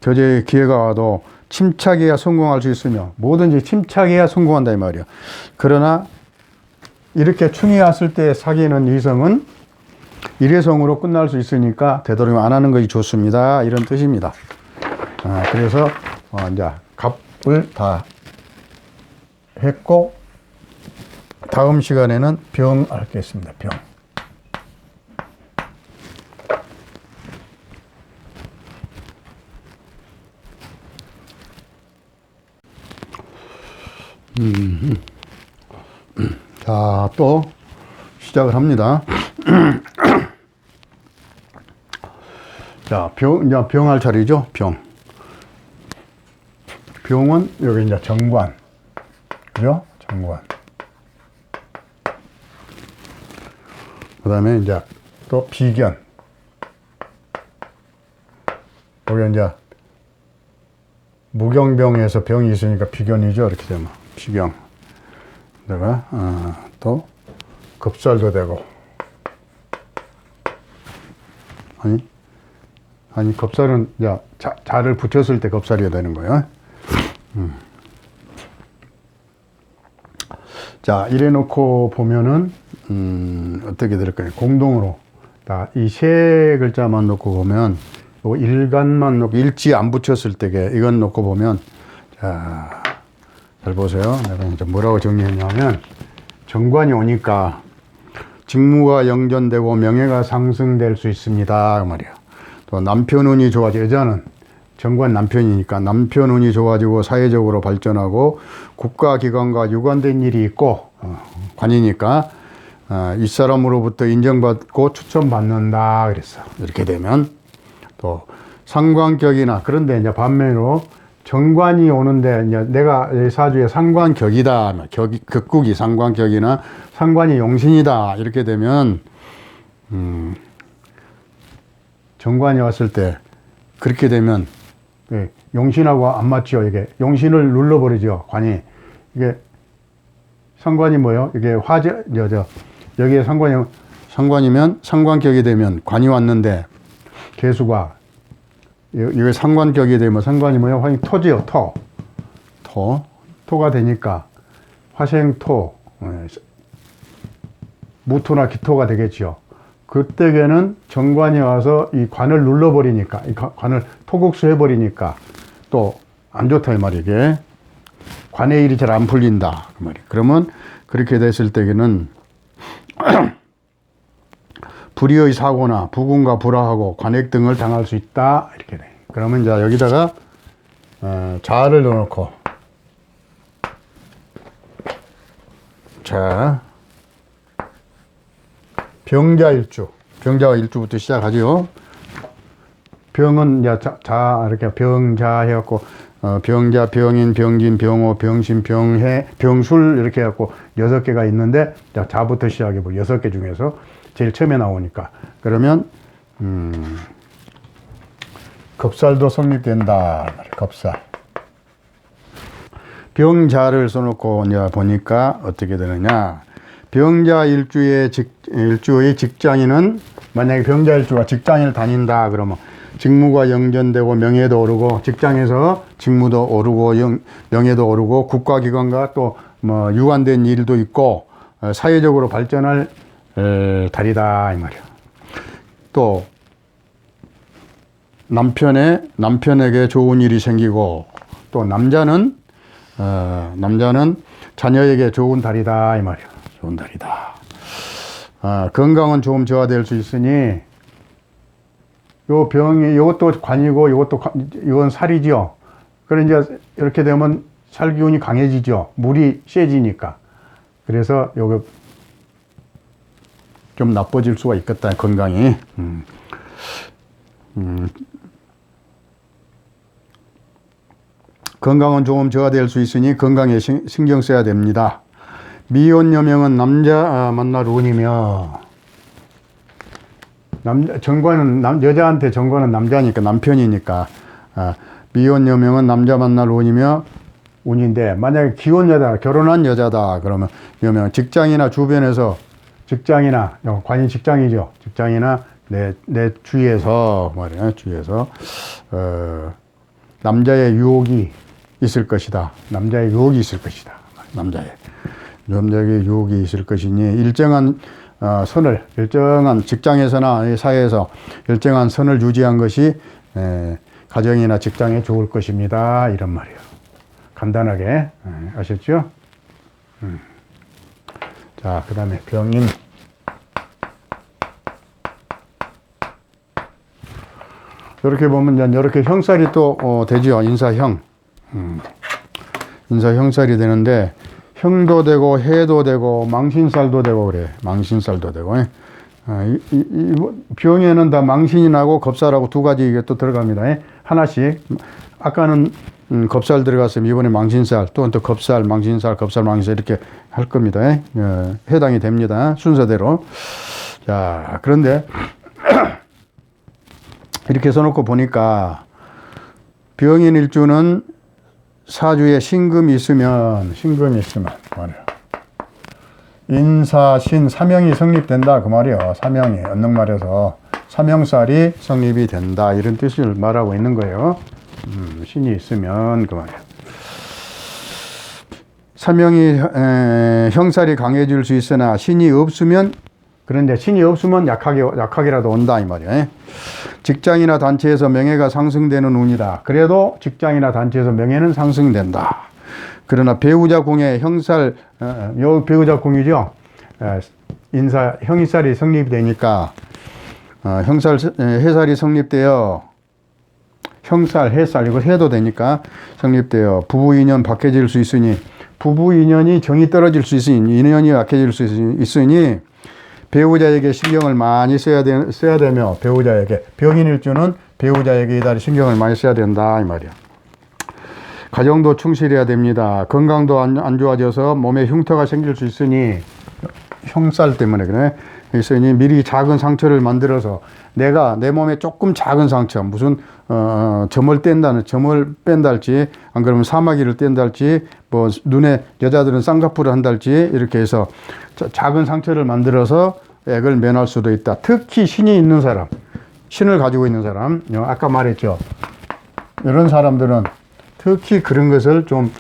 교제의 기회가 와도 침착해야 성공할 수 있으며 뭐든지 침착해야 성공한다 이 말이야. 그러나 이렇게 충이 왔을 때 사귀는 이성은 일회성으로 끝날 수 있으니까 되도록이면 안 하는 것이 좋습니다. 이런 뜻입니다. 그래서 이제 갑을 다 했고 다음 시간에는 병 알겠습니다. 병. 자, 또 시작을 합니다. 자, 이제 병할 차례죠. 병은 여기 이제 정관. 그죠? 정관. 그 다음에 이제 또 비견. 여기 이제 무경병에서 병이 있으니까 비견이죠. 이렇게 되면. 비경. 내가, 또 급살도 되고. 아니, 겁살은, 자를 붙였을 때 겁살이 되는 거예요. 자, 이래 놓고 보면은, 어떻게 될까요? 공동으로. 이 세 글자만 놓고 보면, 요 일간만 놓고, 일지 안 붙였을 때게, 이건 놓고 보면, 자, 잘 보세요. 내가 이제 뭐라고 정리했냐면, 정관이 오니까, 직무가 영전되고 명예가 상승될 수 있습니다. 그 말이야. 또 남편 운이 좋아지고, 여자는 정관 남편이니까 남편 운이 좋아지고 사회적으로 발전하고 국가기관과 유관된 일이 있고, 관이니까, 이 사람으로부터 인정받고 추천받는다. 그랬어. 이렇게 되면 또 상관격이나 그런데 이제 반면으로 정관이 오는데 이제 내가 사주에 상관격이다. 극국이 상관격이나 상관이 용신이다. 이렇게 되면, 정관이 왔을 때 그렇게 되면 용신하고 안 맞죠. 이게 용신을 눌러버리죠. 관이. 이게 상관이 뭐예요? 이게 여기에 상관이면 상관격이 되면 관이 왔는데 개수가 이게 상관격이 되면 상관이 뭐예요? 화생 토지요. 토가 되니까 화생토, 무토나 기토가 되겠죠. 그때에는 정관이 와서 이 관을 눌러버리니까, 이 관을 토국수 해버리니까 또 안 좋다 이 말이. 이게 관의 일이 잘 안 풀린다 그 말이. 그러면 그렇게 됐을 때에는 불의의 사고나 부군과 불화하고 관액 등을 당할 수 있다 이렇게 돼. 그러면 이제 여기다가 자를 넣어놓고, 자, 병자와 일주부터 시작하죠. 병은 이제 이렇게 병자 해갖고, 병자, 병인, 병진, 병호, 병신, 병해, 병술 이렇게 해갖고 6개가 있는데, 자부터 시작해보고 6개 중에서 제일 처음에 나오니까. 그러면, 겁살도 성립된다. 겁살. 병자를 써놓고 이제 보니까 어떻게 되느냐. 병자 일주의 직장인은, 만약에 병자 일주가 직장인을 다닌다 그러면 직무가 영전되고 명예도 오르고, 직장에서 직무도 오르고 명예도 오르고 국가기관과 또 뭐 유관된 일도 있고 사회적으로 발전할 달이다 이 말이야. 또 남편에게 좋은 일이 생기고, 또 남자는 자녀에게 좋은 달이다 이 말이야. 좋은 달이다. 건강은 좀 저하될 수 있으니, 요 병이, 요것도 관이고, 이건 살이죠. 그래, 이제, 이렇게 되면 살기운이 강해지죠. 물이 세지니까. 그래서 요거 좀 나빠질 수가 있겠다, 건강이. 건강은 조금 저하될 수 있으니 건강에 신경 써야 됩니다. 미혼 여명은 남자 만날 운이며, 여자한테 정관은 남자니까, 남편이니까, 미혼 여명은 남자 만날 운이며, 운인데, 만약에 기혼 여자, 결혼한 여자다, 그러면 여명, 직장이나 주변에서, 직장이나, 관이 직장이죠. 직장이나 내 주위에서, 말이야, 주위에서, 남자의 유혹이 있을 것이다. 남자의 유혹이 있을 것이다. 남자의 유혹이 있을 것이니, 일정한 일정한 직장에서나 사회에서 일정한 선을 유지한 것이 가정이나 직장에 좋을 것입니다. 이런 말이에요. 간단하게 아셨죠? 자, 그 다음에 병인. 이렇게 보면 이제 이렇게 형살이 또 되죠. 인사형. 인사형살이 되는데, 형도 되고 해도 되고 망신살도 되고 그래. 망신살도 되고. 병에는 다 망신이 나고 겁살하고 두 가지 이게 또 들어갑니다. 하나씩. 아까는 겁살 들어갔으면 이번에 망신살, 또 겁살, 망신살, 겁살, 망신살 이렇게 할 겁니다. 해당이 됩니다. 순서대로. 자, 그런데 이렇게 써놓고 보니까 병인 일주는 사주에 신금이 있으면 말이야. 인사신 사명이 성립된다 그 말이요. 사명이 언능말에서 사명살이 성립이 된다 이런 뜻을 말하고 있는 거예요. 신이 있으면 그 말이야. 사명이 형살이 강해질 수 있으나 신이 없으면, 그런데 신이 없으면 약하게라도 온다 이 말이야. 직장이나 단체에서 명예가 상승되는 운이다. 그래도 직장이나 단체에서 명예는 상승된다. 그러나 배우자 궁에 형살, 배우자 궁이죠. 형이살이 성립되니까 해살이 성립되어 형살, 해살 이거 해도 되니까 성립되어 부부 인연 박해질 수 있으니, 부부 인연이 정이 떨어질 수 있으니, 인연이 약해질 수 있으니 배우자에게 신경을 많이 써야 되며, 배우자에게, 병인일주는 배우자에게 이달에 신경을 많이 써야 된다 이 말이야. 가정도 충실해야 됩니다. 건강도 안 좋아져서 몸에 흉터가 생길 수 있으니, 형살 때문에 그래. 있으니 미리 작은 상처를 만들어서, 내가 내 몸에 조금 작은 상처, 무슨 점을 뺀달지, 안 그러면 사마귀를 뗀달지, 뭐 눈에 여자들은 쌍꺼풀을 한달지, 이렇게 해서 작은 상처를 만들어서 액을 면할 수도 있다. 특히 신이 있는 사람, 신을 가지고 있는 사람, 아까 말했죠. 이런 사람들은 특히 그런 것을 좀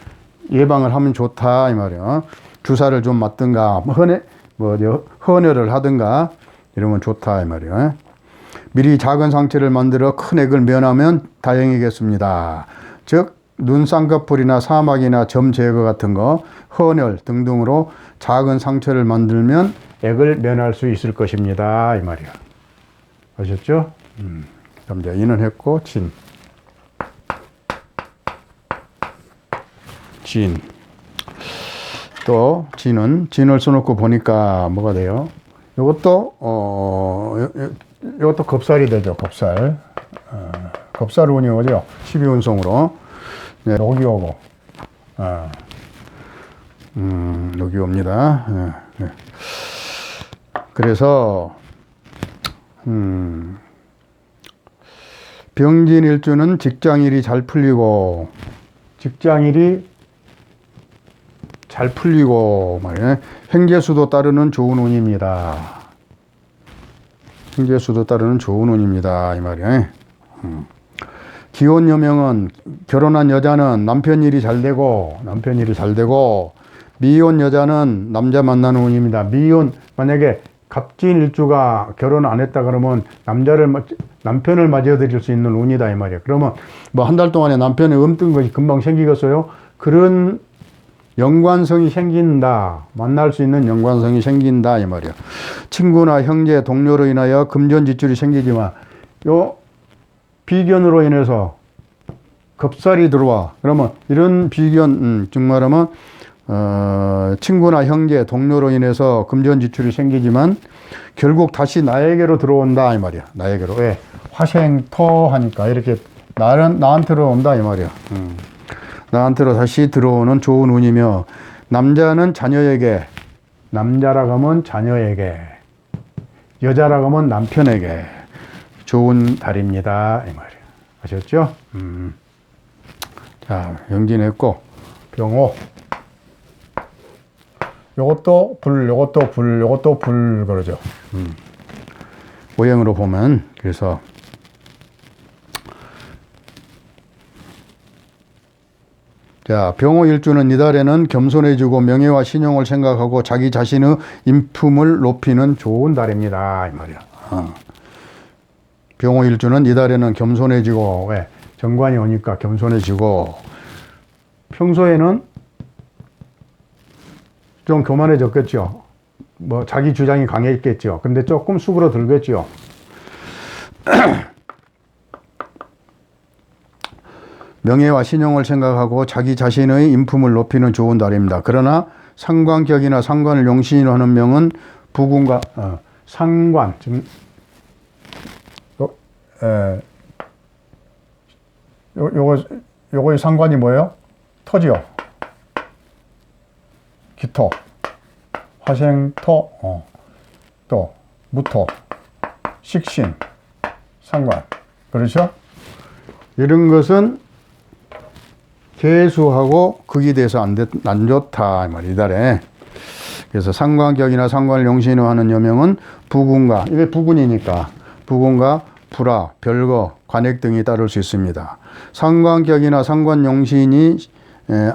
예방을 하면 좋다 이 말이야. 주사를 좀 맞든가, 헌혈을 하든가 이러면 좋다 이 말이야. 미리 작은 상처를 만들어 큰 액을 면하면 다행이겠습니다. 즉 눈 쌍꺼풀이나 사막이나 점 제거 같은 거, 헌혈 등등으로 작은 상처를 만들면 액을 면할 수 있을 것입니다 이 말이야. 아셨죠? 그럼 이제 인은 했고, 진. 또 진을 써놓고 보니까 뭐가 돼요? 이것도 겁살이 되죠. 겁살. 겁살 운이 오죠. 12운송으로. 네, 녹이 오고. 녹이 옵니다. 네. 그래서 병진일주는 직장일이 잘 풀리고 말이에요. 행재수도 따르는 좋은 운입니다. 행재수도 따르는 좋은 운입니다 이 말이에요. 기혼 여명은, 결혼한 여자는 남편 일이 잘 되고, 미혼 여자는 남자 만나는 운입니다. 미혼, 만약에 갑진일주가 결혼 안 했다 그러면 남편을 맞이해드릴 수 있는 운이다 이 말이에요. 그러면 뭐 한 달 동안에 남편이 엄뜬 것이 금방 생기겠어요? 그런 연관성이 생긴다. 만날 수 있는 연관성이 생긴다 이 말이야. 친구나 형제, 동료로 인하여 금전 지출이 생기지만 요 비견으로 인해서 겁살이 들어와. 그러면 이런 비견, 즉 말하면, 친구나 형제, 동료로 인해서 금전 지출이 생기지만 결국 다시 나에게로 들어온다 이 말이야. 나에게로. 왜? 화생토 하니까 이렇게 나한테로 온다 이 말이야. 나한테로 다시 들어오는 좋은 운이며, 남자는 자녀에게, 남자라고 하면 자녀에게, 여자라고 하면 남편에게 좋은 달입니다 이 말이야. 아셨죠? 자, 영진했고, 병호. 요것도 불, 요것도 불, 요것도 불, 그러죠. 오행으로 보면, 그래서, 자, 병호 일주는 이달에는 겸손해지고 명예와 신용을 생각하고 자기 자신의 인품을 높이는 좋은 달입니다. 이 말이야. 병호 일주는 이달에는 겸손해지고, 왜? 정관이 오니까 겸손해지고, 평소에는 좀 교만해졌겠죠. 뭐, 자기 주장이 강했겠죠. 근데 조금 수그러들겠죠. 명예와 신용을 생각하고 자기 자신의 인품을 높이는 좋은 달입니다. 그러나 상관격이나 상관을 용신으로 하는 명은 부군과 상관, 즉, 요거의 상관이 뭐예요? 토지요. 기토, 화생토, 또 무토, 식신, 상관. 그렇죠? 이런 것은 개수하고 극이 돼서 안 좋다 이 말이야, 이달에. 그래서 상관격이나 상관을 용신으로 하는 여명은 부군과, 이게 부군이니까 부군과 불화, 별거, 관액 등이 따를 수 있습니다. 상관격이나 상관 용신이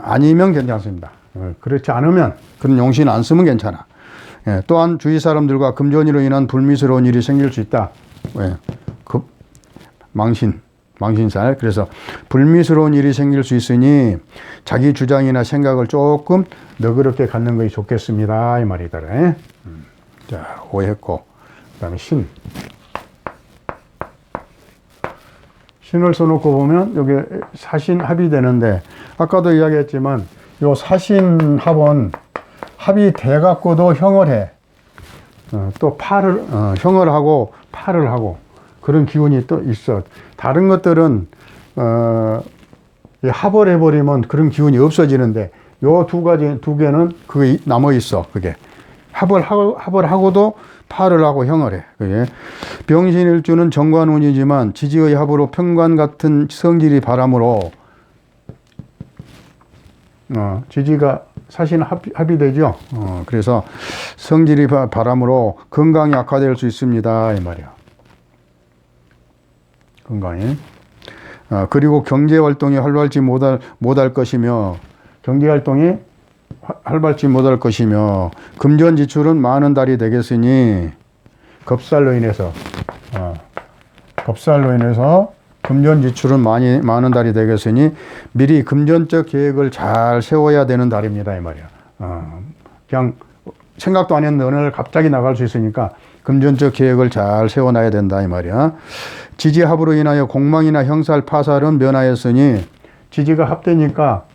아니면 괜찮습니다. 그렇지 않으면, 그런 용신 안 쓰면 괜찮아. 또한 주위 사람들과 금전으로 인한 불미스러운 일이 생길 수 있다. 왜? 망신살. 그래서 불미스러운 일이 생길 수 있으니 자기 주장이나 생각을 조금 너그럽게 갖는 것이 좋겠습니다 이 말이다. 자, 오했고, 그 다음에 신을 써놓고 보면 여기 사신 합이 되는데, 아까도 이야기했지만 요 사신 합은 합이 돼갖고도 형을 해. 또 형을 하고 팔을 하고 그런 기운이 또 있어. 다른 것들은 합을 해버리면 그런 기운이 없어지는데, 요 두 개는 그게 남아 있어. 그게 합을 하고도 팔을 하고 형을 해. 그게 병신일주는 정관운이지만 지지의 합으로 평관 같은 성질이 바람으로, 지지가 사신 합이 되죠. 그래서 성질이 바람으로 건강이 악화될 수 있습니다 이 말이야. 건강이. 그리고 경제활동이 활발치 못할 것이며, 경제활동이 활발치 못할 것이며, 금전지출은 많은 달이 되겠으니, 겁살로 인해서 금전지출은 많은 달이 되겠으니 미리 금전적 계획을 잘 세워야 되는 달입니다 이 말이야. 그냥 생각도 안 했는데 어느 날 갑자기 나갈 수 있으니까 금전적 계획을 잘 세워놔야 된다 이 말이야. 지지합으로 인하여 공망이나 형살, 파살은 면하였으니, 지지가 합되니까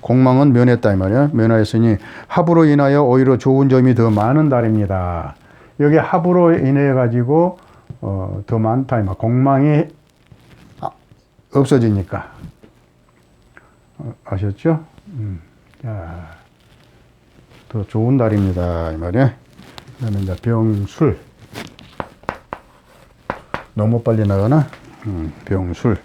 공망은 면했다 이 말이야. 면하였으니 합으로 인하여 오히려 좋은 점이 더 많은 달입니다. 여기 합으로 인해 가지고 더 많다 이 말. 공망이 없어지니까. 아셨죠? 자, 더 좋은 달입니다 이 말이야. 그다음에 이제 병술. 너무 빨리 나가나? 병술.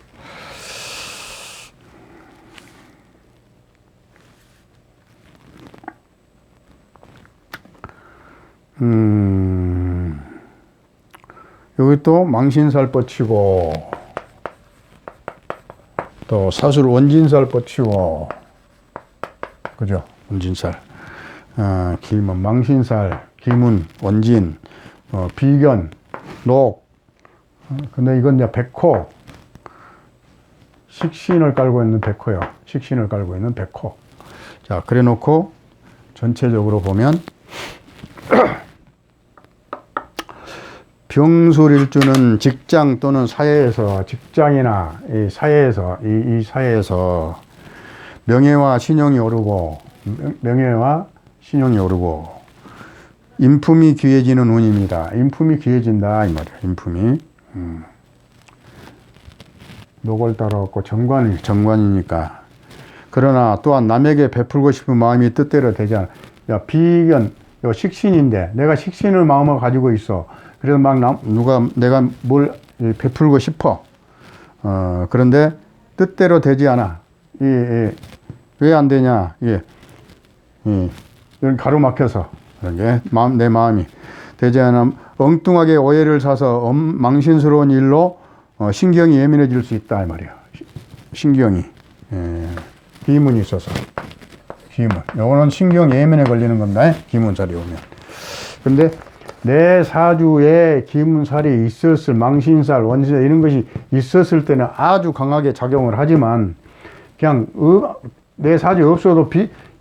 여기 또 망신살 뻗치고, 또 사술 원진살 뻗치고, 그죠? 원진살. 기문, 망신살, 기문, 원진, 비견, 녹. 근데 이건 이제 백호. 식신을 깔고 있는 백호요. 식신을 깔고 있는 백호. 자, 그래 놓고 전체적으로 보면 병술일주는 직장 또는 사회에서, 직장이나 이 사회에서, 이 사회에서 명예와 신용이 오르고, 명예와 신용이 오르고, 인품이 귀해지는 운입니다. 인품이 귀해진다 이 말이야. 인품이. 노골 따라왔고 정관이니까. 그러나 또한 남에게 베풀고 싶은 마음이 뜻대로 되지 않아. 야, 비견, 이거 식신인데 내가 식신을 마음을 가지고 있어. 그래서 막 내가 뭘 베풀고 싶어. 그런데 뜻대로 되지 않아. 왜 안 되냐? 여기 가로막혀서 그런 게 내 마음이 되지 않아. 엉뚱하게 오해를 사서 망신스러운 일로 신경이 예민해질 수 있다 이 말이야. 신경이 기문이 있어서 기문. 요거는 신경 예민에 걸리는 겁니다. 기문살이 오면. 근데 내 사주에 기문살이 있었을, 망신살, 원신살 이런 것이 있었을 때는 아주 강하게 작용을 하지만 그냥 내 사주에 없어도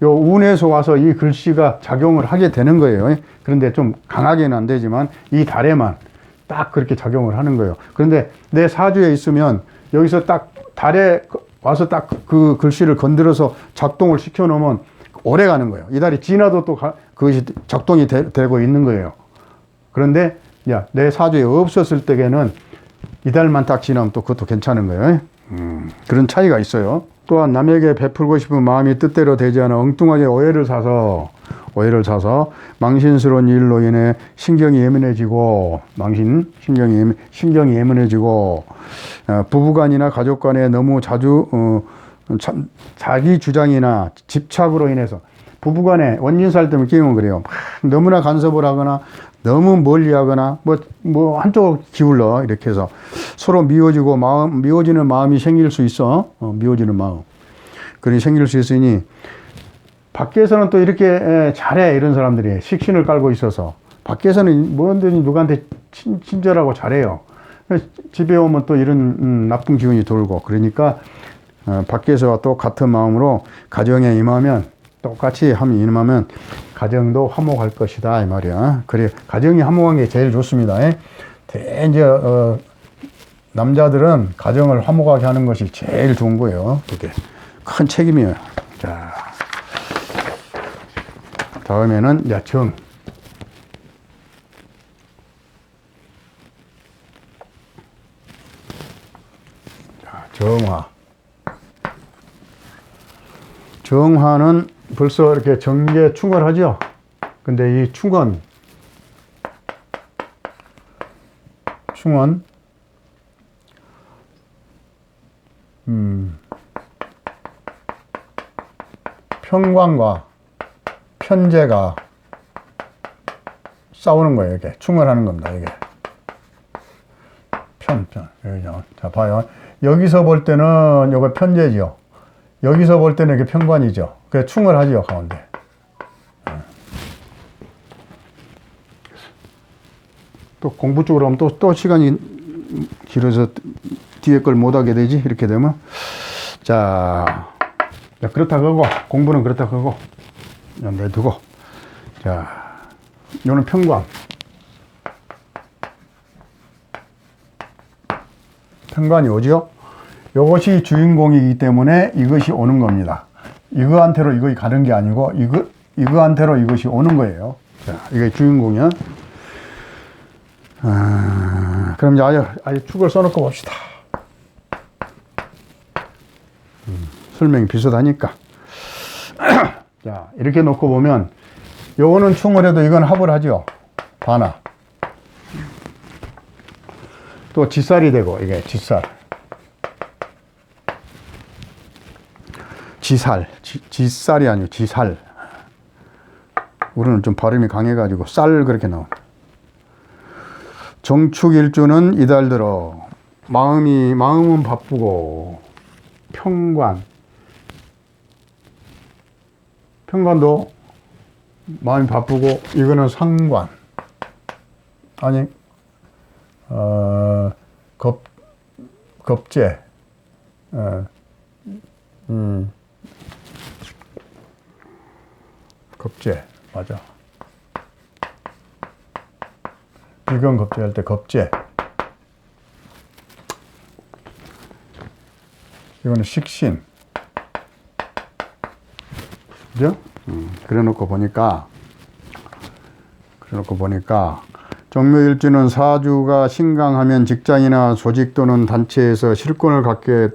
요 운에서 와서 이 글씨가 작용을 하게 되는 거예요. 그런데 좀 강하게는 안 되지만 이 달에만 딱 그렇게 작용을 하는 거예요. 그런데 내 사주에 있으면 여기서 딱 달에 와서 딱 그 글씨를 건드려서 작동을 시켜 놓으면 오래 가는 거예요. 이 달이 지나도 또 그것이 작동이 되고 있는 거예요. 그런데 내 사주에 없었을 때에는 이 달만 딱 지나면 또 그것도 괜찮은 거예요. 그런 차이가 있어요. 또한 남에게 베풀고 싶은 마음이 뜻대로 되지 않아 엉뚱하게 오해를 사서 망신스러운 일로 인해 신경이 예민해지고 신경이 예민해지고 부부간이나 가족간에 너무 자주 자기 주장이나 집착으로 인해서 부부간에 원진살 때문에 끼우면 그래요. 너무나 간섭을 하거나 너무 멀리하거나 뭐 한쪽으로 기울러 이렇게 해서 서로 미워지는 마음이 생길 수 있어. 미워지는 마음. 그런 생길 수 있으니 밖에서는 또 이렇게 잘해 이런 사람들이 식신을 깔고 있어서 밖에서는 뭐든지 누구한테 친절하고 잘해요. 집에 오면 또 이런 나쁜 기운이 돌고 그러니까 밖에서와 또 같은 마음으로 가정에 똑같이 임하면 가정도 화목할 것이다 이 말이야. 그래 가정이 화목한 게 제일 좋습니다. 이제 남자들은 가정을 화목하게 하는 것이 제일 좋은 거예요. 그게 큰 책임이에요. 자, 다음에는 정. 자, 정화. 정화는 벌써 이렇게 정계 충월하죠. 근데 이 충원 편관과 편재가 싸우는 거예요. 이게 충월하는 겁니다. 이게 자 봐요. 여기서 볼 때는 이거 편재죠. 여기서 볼 때는 이게 편관이죠. 그래 충월하죠 가운데. 또 공부 쪽으로 하면 또 시간이 길어서 뒤에 걸 못하게 되지 이렇게 되면. 자 그렇다 그거 공부는 그렇다 그거 내두고. 자 이거는 편관. 편관이 오죠. 이것이 주인공이기 때문에 이것이 오는 겁니다. 이거한테로 이것이 가는 게 아니고 이거한테로 이것이 오는 거예요. 자, 이게 주인공이야. 그럼 이제 아예 축을 써놓고 봅시다. 설명이 비슷하니까. 자, 이렇게 놓고 보면 요거는 충을 해도 이건 합을 하죠. 반화. 또 지살이 되고 이게 지살. 지살이 아니고 지살. 우리는 좀 발음이 강해가지고 쌀 그렇게 나온. 정축일주는 이달 들어 마음은 바쁘고 편관도 마음이 바쁘고 이거는 상관 아니 겁재 겁재 맞아. 비견 겁재할 때 겁재. 이거는 식신. 그죠? 그래 놓고 보니까 정묘일주는 사주가 신강하면 직장이나 조직 또는 단체에서 실권을 갖게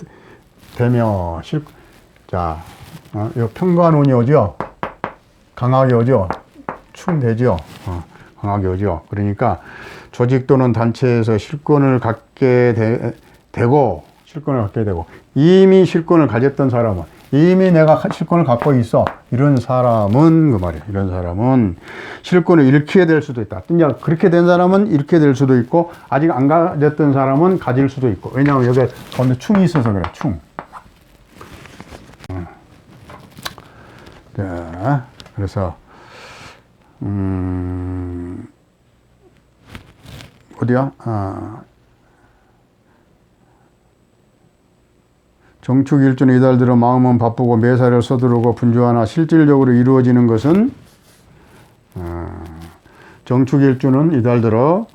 되며 이거 평관운이 오죠? 강하게 오죠? 충되죠? 강하게 오죠? 그러니까 조직 또는 단체에서 실권을 갖게 되고 이미 실권을 가졌던 사람은 이미 내가 실권을 갖고 있어. 이런 사람은 그 말이야. 이런 사람은 실권을 잃게 될 수도 있다. 이제 그렇게 된 사람은 잃게 될 수도 있고 아직 안 가졌던 사람은 가질 수도 있고. 왜냐하면 여기 가운데 충이 있어서 그래. 충. 자, 그래서 어디야? 정축일주는 이달 들어 마음은 바쁘고 매사를 서두르고 분주하나 실질적으로 이루어지는 것은 정축일주는 이달 들어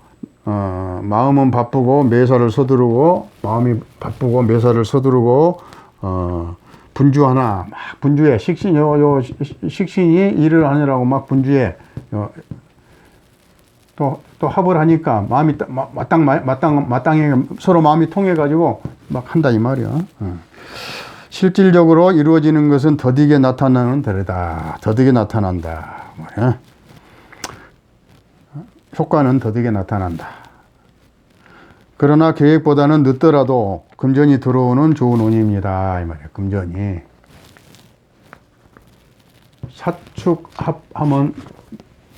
마음은 바쁘고 매사를 서두르고 마음이 바쁘고 매사를 서두르고 분주하나 막 분주해. 식신이 일을 하느라고 막 분주해. 또 합을 하니까 마음이 마땅히 서로 마음이 통해 가지고 막 한다 이 말이야. 실질적으로 이루어지는 것은 더디게 나타나는 데다. 더디게 나타난다. 뭐야? 효과는 더디게 나타난다. 그러나 계획보다는 늦더라도 금전이 들어오는 좋은 운입니다. 이 말이야. 금전이. 사축합하면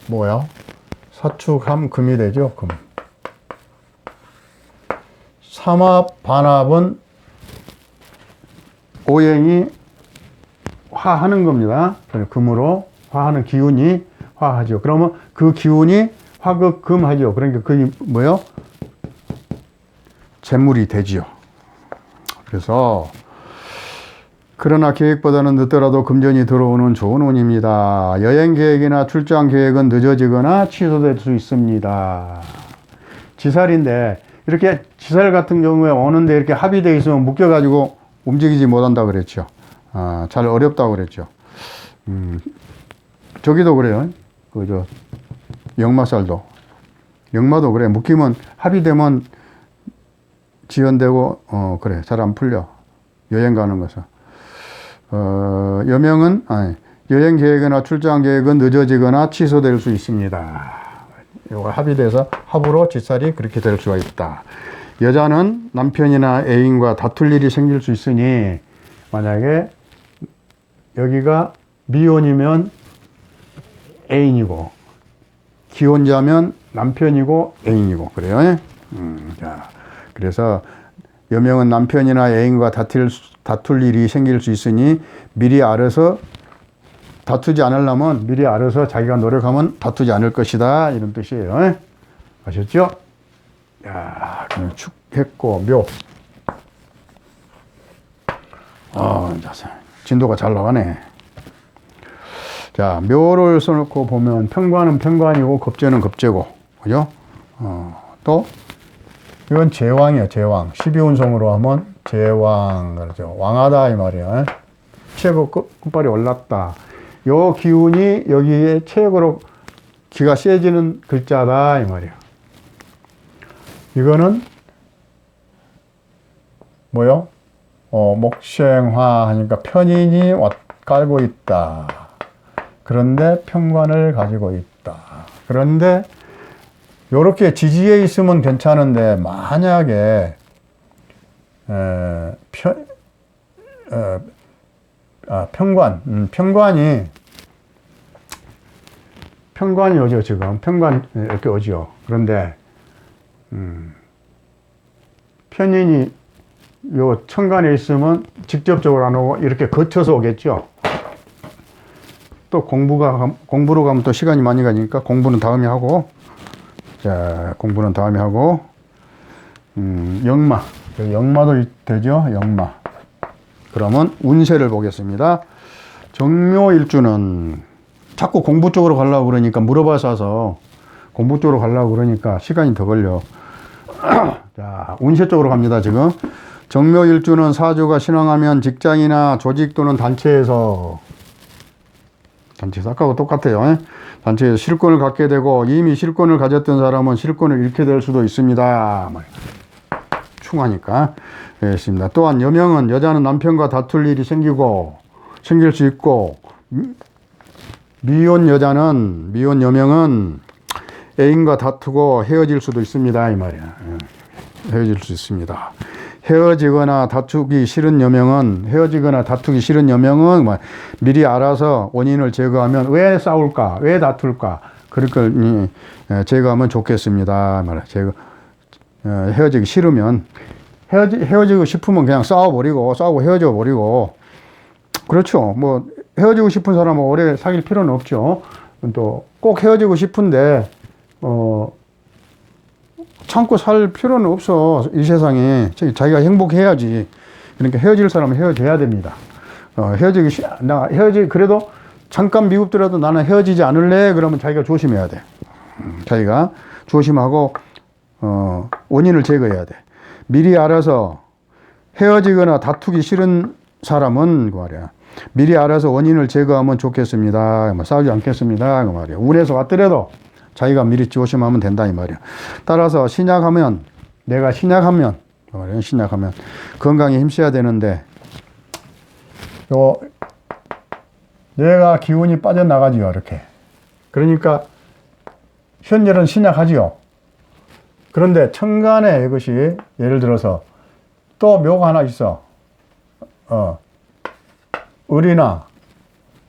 뭐야? 사축함 금이 되죠. 금. 삼합 반합은 오행이 화하는 겁니다. 금으로 화하는 기운이 화하죠. 그러면 그 기운이 화극금하죠. 그러니까 그게 뭐요? 재물이 되지요. 그래서 그러나 계획보다는 늦더라도 금전이 들어오는 좋은 운입니다. 여행 계획이나 출장 계획은 늦어지거나 취소될 수 있습니다. 지살인데 이렇게 지살 같은 경우에 오는데 이렇게 합의되어 있으면 묶여가지고 움직이지 못한다 그랬죠. 잘 어렵다고 그랬죠. 저기도 그래요. 역마살도. 역마도 그래. 묶이면 합의되면 지연되고, 그래. 잘 안 풀려. 여행 가는 것은. 여행 계획이나 출장 계획은 늦어지거나 취소될 수 있습니다. 이거 합의돼서 합으로 지살이 그렇게 될 수가 있다. 여자는 남편이나 애인과 다툴 일이 생길 수 있으니 만약에 여기가 미혼이면 애인이고 기혼자면 남편이고 애인이고 그래요. 자, 그래서 여명은 남편이나 애인과 다툴 일이 생길 수 있으니 미리 알아서 다투지 않으려면 미리 알아서 자기가 노력하면 다투지 않을 것이다 이런 뜻이에요. 아셨죠? 야, 축했고 묘. 진도가 잘 나가네. 자, 묘를 써놓고 보면 평관은 평관이고 겁재는 겁재고, 그죠? 또 이건 제왕이에요. 제왕. 12운성으로 하면 제왕 그러죠. 왕하다 이 말이야. 최고 끝발이 올랐다. 요 기운이 여기에 최고로 기가 세지는 글자다 이 말이야. 이거는 뭐요? 목생화 하니까 편인이 깔고 있다. 그런데 평관을 가지고 있다. 그런데 요렇게 지지에 있으면 괜찮은데 만약에 평관이 오죠. 지금 평관 이렇게 오죠. 그런데 편인이 요 천간에 있으면 직접적으로 안 오고 이렇게 거쳐서 오겠죠. 또 공부로 가면 또 시간이 많이 가니까 공부는 다음에 하고, 자, 공부는 다음에 하고, 역마도 되죠. 역마. 그러면 운세를 보겠습니다. 정묘일주는 자꾸 공부 쪽으로 가려고 그러니까 물어봐서 공부 쪽으로 가려고 그러니까 시간이 더 걸려. 자, 운세 쪽으로 갑니다, 지금. 정묘일주는 사주가 신앙하면 직장이나 조직 또는 단체에서 아까하고 똑같아요. 단체에서 실권을 갖게 되고 이미 실권을 가졌던 사람은 실권을 잃게 될 수도 있습니다. 충하니까. 있습니다. 또한 여명은 여자는 남편과 다툴 일이 생길 수 있고 미혼 여명은 애인과 다투고 헤어질 수도 있습니다. 이 말이야. 헤어질 수 있습니다. 헤어지거나 다투기 싫은 여명은 미리 알아서 원인을 제거하면 왜 싸울까? 왜 다툴까? 그럴 걸 제거하면 좋겠습니다. 헤어지기 싫으면 헤어지고 싶으면 그냥 싸우고 헤어져 버리고 그렇죠. 뭐 헤어지고 싶은 사람은 오래 사귈 필요는 없죠. 또 꼭 헤어지고 싶은데 참고 살 필요는 없어. 이 세상에 자기가 행복해야지. 그러니까 헤어질 사람은 헤어져야 됩니다. 그래도 잠깐 미흡더라도 나는 헤어지지 않을래. 그러면 자기가 조심해야 돼. 자기가 조심하고 원인을 제거해야 돼. 미리 알아서 헤어지거나 다투기 싫은 사람은 그 말이야. 미리 알아서 원인을 제거하면 좋겠습니다. 싸우지 않겠습니다. 그 말이야. 운에서 왔더라도 자기가 미리 조심하면 된다 이 말이야. 따라서 내가 신약하면 건강에 힘써야 되는데 내가 기운이 빠져나가지요. 이렇게. 그러니까 현재는 신약하지요. 그런데 천간에 이것이 예를 들어서 또 묘가 하나 있어. 을이나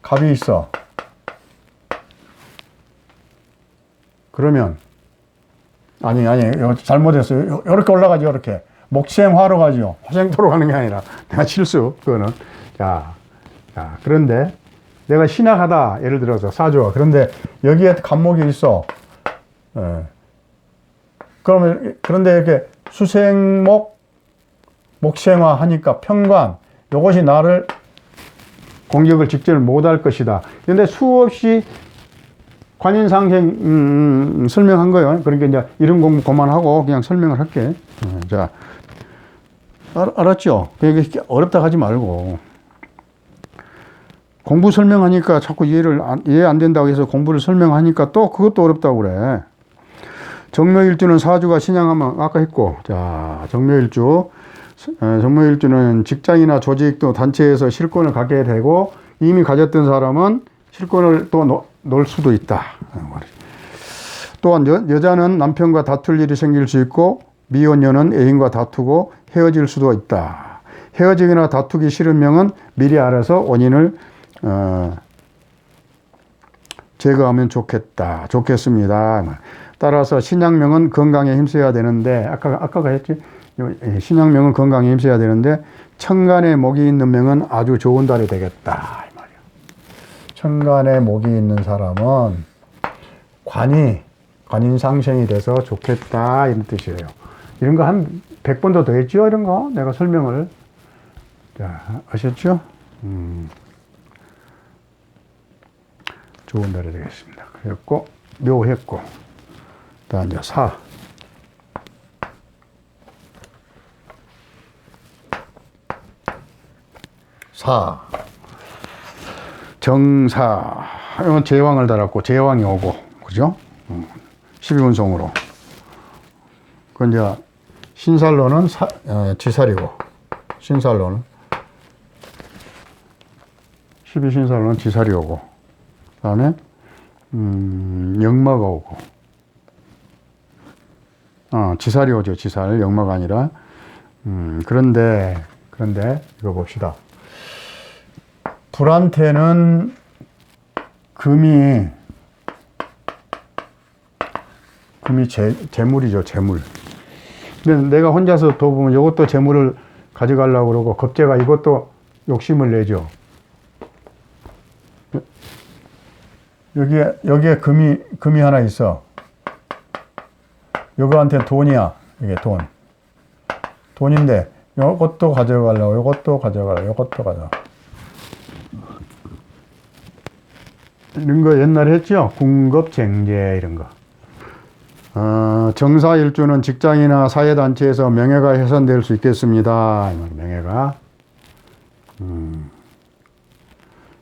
갑이 있어. 그러면 아니 이거 잘못했어요. 이렇게 올라가죠. 이렇게 목생화로 가죠. 화생토로 가는 게 아니라 내가 실수. 그거는 자 그런데 내가 신약하다. 예를 들어서 사주가. 그런데 여기에 간목이 있어. 그런데 이렇게 수생목 목생화 하니까 편관 이것이 나를 공격을 직접 못할 것이다. 그런데 수없이 관인상생 설명한 거예요. 그러니까 이제 이런 공부 그만하고 그냥 설명을 할게. 자, 알았죠? 그러니까 어렵다 하지 말고 공부 설명하니까 자꾸 이해 안 된다고 해서 공부를 설명하니까 또 그것도 어렵다고 그래. 정묘일주는 사주가 신양하면 아까 했고, 자, 정묘일주는 직장이나 조직 또 단체에서 실권을 갖게 되고 이미 가졌던 사람은 실권을 또 놓을 수도 있다. 또한 여자는 남편과 다툴 일이 생길 수 있고 미혼녀는 애인과 다투고 헤어질 수도 있다. 헤어지거나 다투기 싫은 명은 미리 알아서 원인을 제거하면 좋겠습니다. 따라서 신약명은 건강에 힘써야 되는데 아까가 했지. 신약명은 건강에 힘써야 되는데 천간에 목이 있는 명은 아주 좋은 달이 되겠다 이 말이야. 천간에 목이 있는 사람은 관인상생이 돼서 좋겠다 이런 뜻이에요. 이런 거 한 100번도 더 했죠. 이런 거 내가 설명을. 자, 아셨죠? 좋은 달이 되겠습니다. 그랬고 묘했고 다음 이제 정사. 이건 제왕을 달았고 제왕이 오고 그죠? 12운송으로. 그 이제 신살로는 지살이고 신살로는 12신살로는 지살이 오고 그다음에 역마가 오고 지살이 오죠. 지살 역마가 아니라 그런데 이거 봅시다. 불한테는 금이 재물이죠. 재물. 근데 내가 혼자서 더 보면 이것도 재물을 가져가려고 그러고 겁재가 이것도 욕심을 내죠. 여기에 금이 하나 있어. 요거한테 돈이야. 이게 돈인데 요것도 가져가려고 요것도 가져가. 이런 거 옛날에 했죠. 궁겁쟁제 이런 거. 정사일주는 직장이나 사회단체에서 명예가 훼손될 수 있겠습니다. 명예가.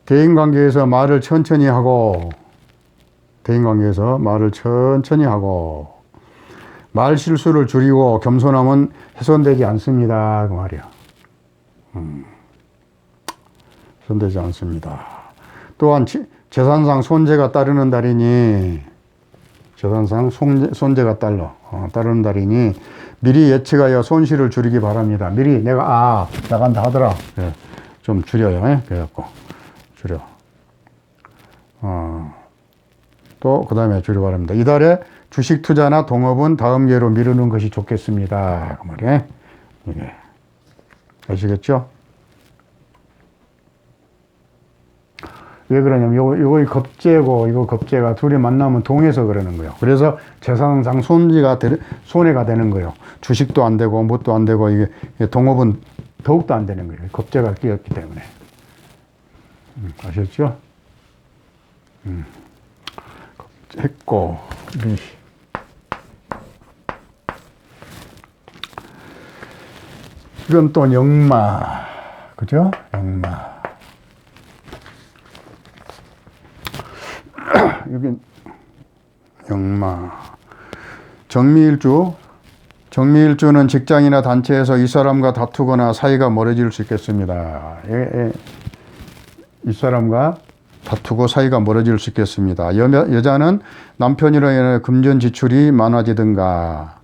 대인관계에서 말을 천천히 하고, 대인관계에서 말을 천천히 하고, 말 실수를 줄이고 겸손함은 훼손되지 않습니다. 그 말이야. 훼손되지 않습니다. 또한 재산상 손재가 따르는 달이니, 재산상 손재가 따르는 달이니 미리 예측하여 손실을 줄이기 바랍니다. 미리 내가 나간다 하더라. 예, 좀 줄여요. 예? 그래갖고 줄여. 또 그 다음에 줄여 바랍니다. 이달에 주식 투자나 동업은 다음 기회로 미루는 것이 좋겠습니다. 그 말이에요. 예. 아시겠죠? 왜 그러냐면 요거 겁재고 이거 겁재가 둘이 만나면 동해서 그러는 거예요. 그래서 재산상 손해가 되는 거예요. 주식도 안 되고 뭣도 안 되고 이게 동업은 더욱더 안 되는 거예요. 겁재가 끼었기 때문에. 아셨죠? 했고 이건 또 역마, 그죠? 역마. 여기 역마. 정미일주는 직장이나 단체에서 이 사람과 다투거나 사이가 멀어질 수 있겠습니다. 이 사람과 다투고 사이가 멀어질 수 있겠습니다. 여자는 남편으로 인해 금전 지출이 많아지든가.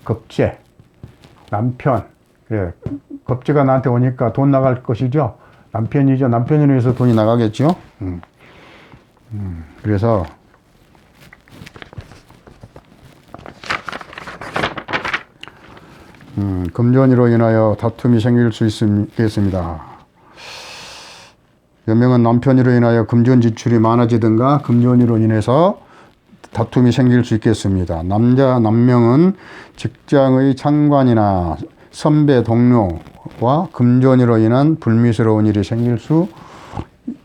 겁재, 남편. 예, 겁재가 나한테 오니까 돈 나갈 것이죠. 남편이죠. 남편으로 해서 돈이 나가겠죠. 그래서 금전으로 인하여 다툼이 생길 수 있겠습니다. 여명은 남편으로 인하여 금전 지출이 많아지든가 금전으로 인해서 다툼이 생길 수 있겠습니다. 남명은 직장의 상관이나 선배 동료와 금전으로 인한 불미스러운 일이 생길 수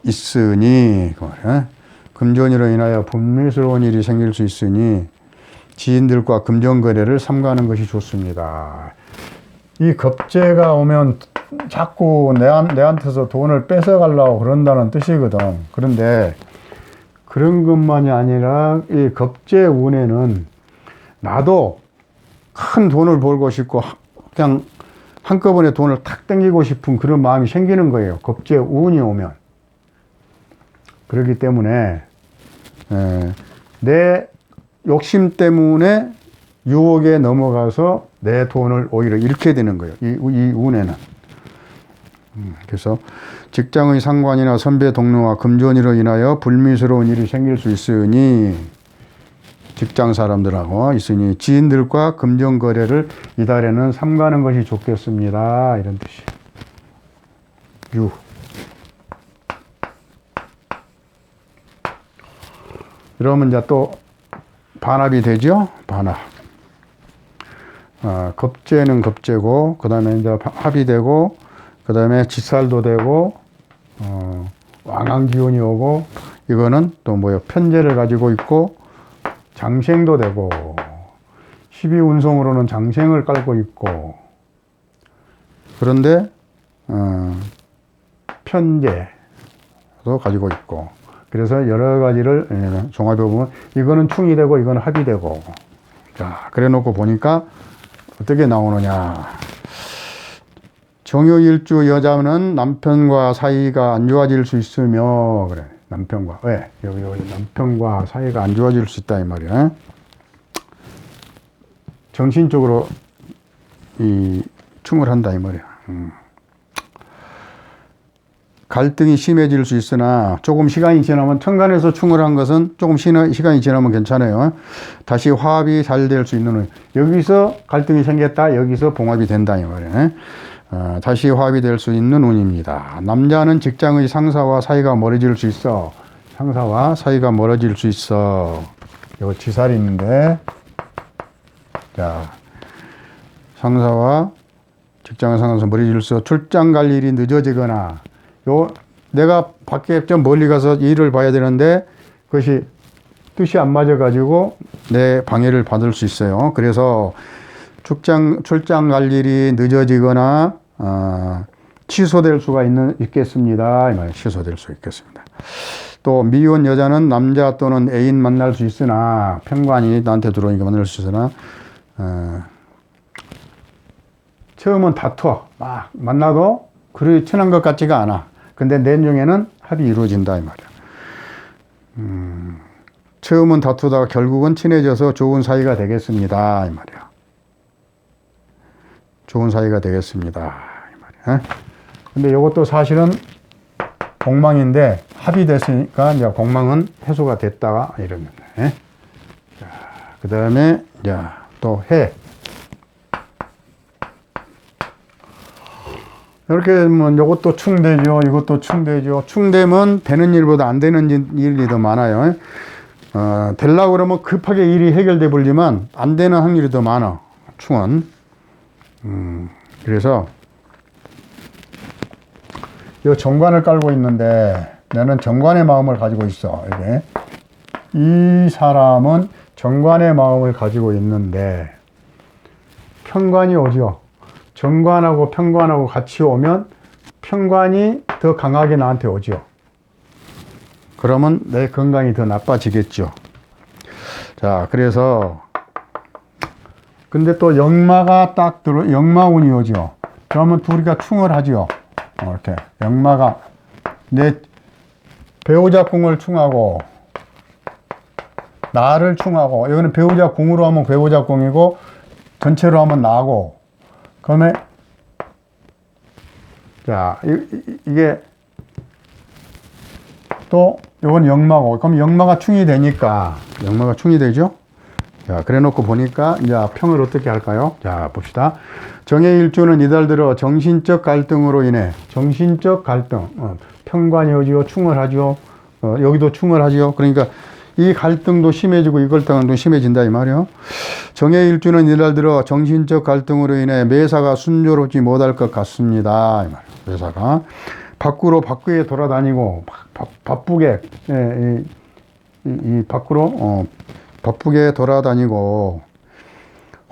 있으니, 금전으로 인하여 불미스러운 일이 생길 수 있으니 지인들과 금전 거래를 삼가는 것이 좋습니다. 이 겁재가 오면 자꾸 내한테서 돈을 뺏어가려고 그런다는 뜻이거든. 그런데 그런 것만이 아니라 이 겁재 운에는 나도 큰 돈을 벌고 싶고 그냥 한꺼번에 돈을 탁 땡기고 싶은 그런 마음이 생기는 거예요. 겁재 운이 오면. 그렇기 때문에 내 욕심 때문에 유혹에 넘어가서 내 돈을 오히려 잃게 되는 거예요. 이 운에는. 그래서 직장의 상관이나 선배 동료와 금전으로 인하여 불미스러운 일이 생길 수 있으니, 직장 사람들하고 있으니 지인들과 금전 거래를 이달에는 삼가는 것이 좋겠습니다. 이런 뜻이에요. 이러면 이제 또 반합이 되죠? 반합. 겁재는 겁재고, 그 다음에 이제 합이 되고, 그 다음에 직살도 되고, 왕왕기운이 오고, 이거는 또 뭐요? 편재를 가지고 있고, 장생도 되고, 12운성으로는 장생을 깔고 있고, 그런데, 편재도 가지고 있고, 그래서 여러 가지를 종합해 보면 이거는 충이 되고 이거는 합이 되고. 자, 그래 놓고 보니까 어떻게 나오느냐. 정유일주 여자는 남편과 사이가 안 좋아질 수 있으며, 그래. 남편과, 왜? 여기 남편과 사이가 안 좋아질 수 있다 이 말이야. 정신적으로 충을 한다 이 말이야. 갈등이 심해질 수 있으나 조금 시간이 지나면, 천간에서 충을 한 것은 조금 시간이 지나면 괜찮아요. 다시 화합이 잘 될 수 있는, 여기서 갈등이 생겼다, 여기서 봉합이 된다 이 말이에요. 다시 화합이 될 수 있는 운입니다. 남자는 직장의 상사와 사이가 멀어질 수 있어. 상사와 사이가 멀어질 수 있어. 이거 지살이 있는데, 자, 상사와 직장의 상사와 멀어질 수 있어. 출장 갈 일이 늦어지거나, 내가 밖에 좀 멀리 가서 일을 봐야 되는데 그것이 뜻이 안 맞아가지고 내 방해를 받을 수 있어요. 그래서 출장 갈 일이 늦어지거나 취소될 수가 있겠습니다. 이 말이에요. 취소될 수 있겠습니다. 또 미혼 여자는 남자 또는 애인 만날 수 있으나 편관이 나한테 들어오니까 만날 수 있으나 처음은 다투어. 막 만나도 그리 친한 것 같지가 않아. 근데 내중에는 합이 이루어진다 이 말이야. 처음은 다투다가 결국은 친해져서 좋은 사이가 되겠습니다 이 말이야. 좋은 사이가 되겠습니다 이 말이야. 근데 이것도 사실은 공망인데 합이 됐으니까 이제 공망은 해소가 됐다 이런 거네. 자, 그 다음에 또 해. 이렇게 되면 이것도 충되죠. 이것도 충되죠. 충되면 되는 일보다 안 되는 일이 더 많아요. 되려고 그러면 급하게 일이 해결돼 버리지만 안 되는 확률이 더 많아. 충은. 그래서 이 정관을 깔고 있는데 나는 정관의 마음을 가지고 있어. 이게. 이 사람은 정관의 마음을 가지고 있는데 편관이 오죠. 정관하고 편관하고 같이 오면 편관이 더 강하게 나한테 오죠. 그러면 내 건강이 더 나빠지겠죠. 자, 그래서 근데 또 역마가 딱 역마운이 오죠. 그러면 둘이가 충을 하죠. 이렇게 역마가 내 배우자 궁을 충하고 나를 충하고, 여기는 배우자 궁으로 하면 배우자 궁이고 전체로 하면 나고, 그다음에 자 이게 또 이건 역마고, 그럼 역마가 충이 되니까 역마가 충이 되죠. 자, 그래 놓고 보니까 이제 평을 어떻게 할까요? 자, 봅시다. 정해일주는 이달 들어 정신적 갈등으로 인해, 정신적 갈등, 편관이 오지요, 충을 하죠. 여기도 충을 하죠. 그러니까 이 갈등도 심해지고 이 갈등도 심해진다 이 말이에요. 정해일주는 이달 들어 정신적 갈등으로 인해 매사가 순조롭지 못할 것 같습니다 이 말이에요. 매사가 밖에 돌아다니고 바쁘게 이 밖으로 바쁘게 돌아다니고,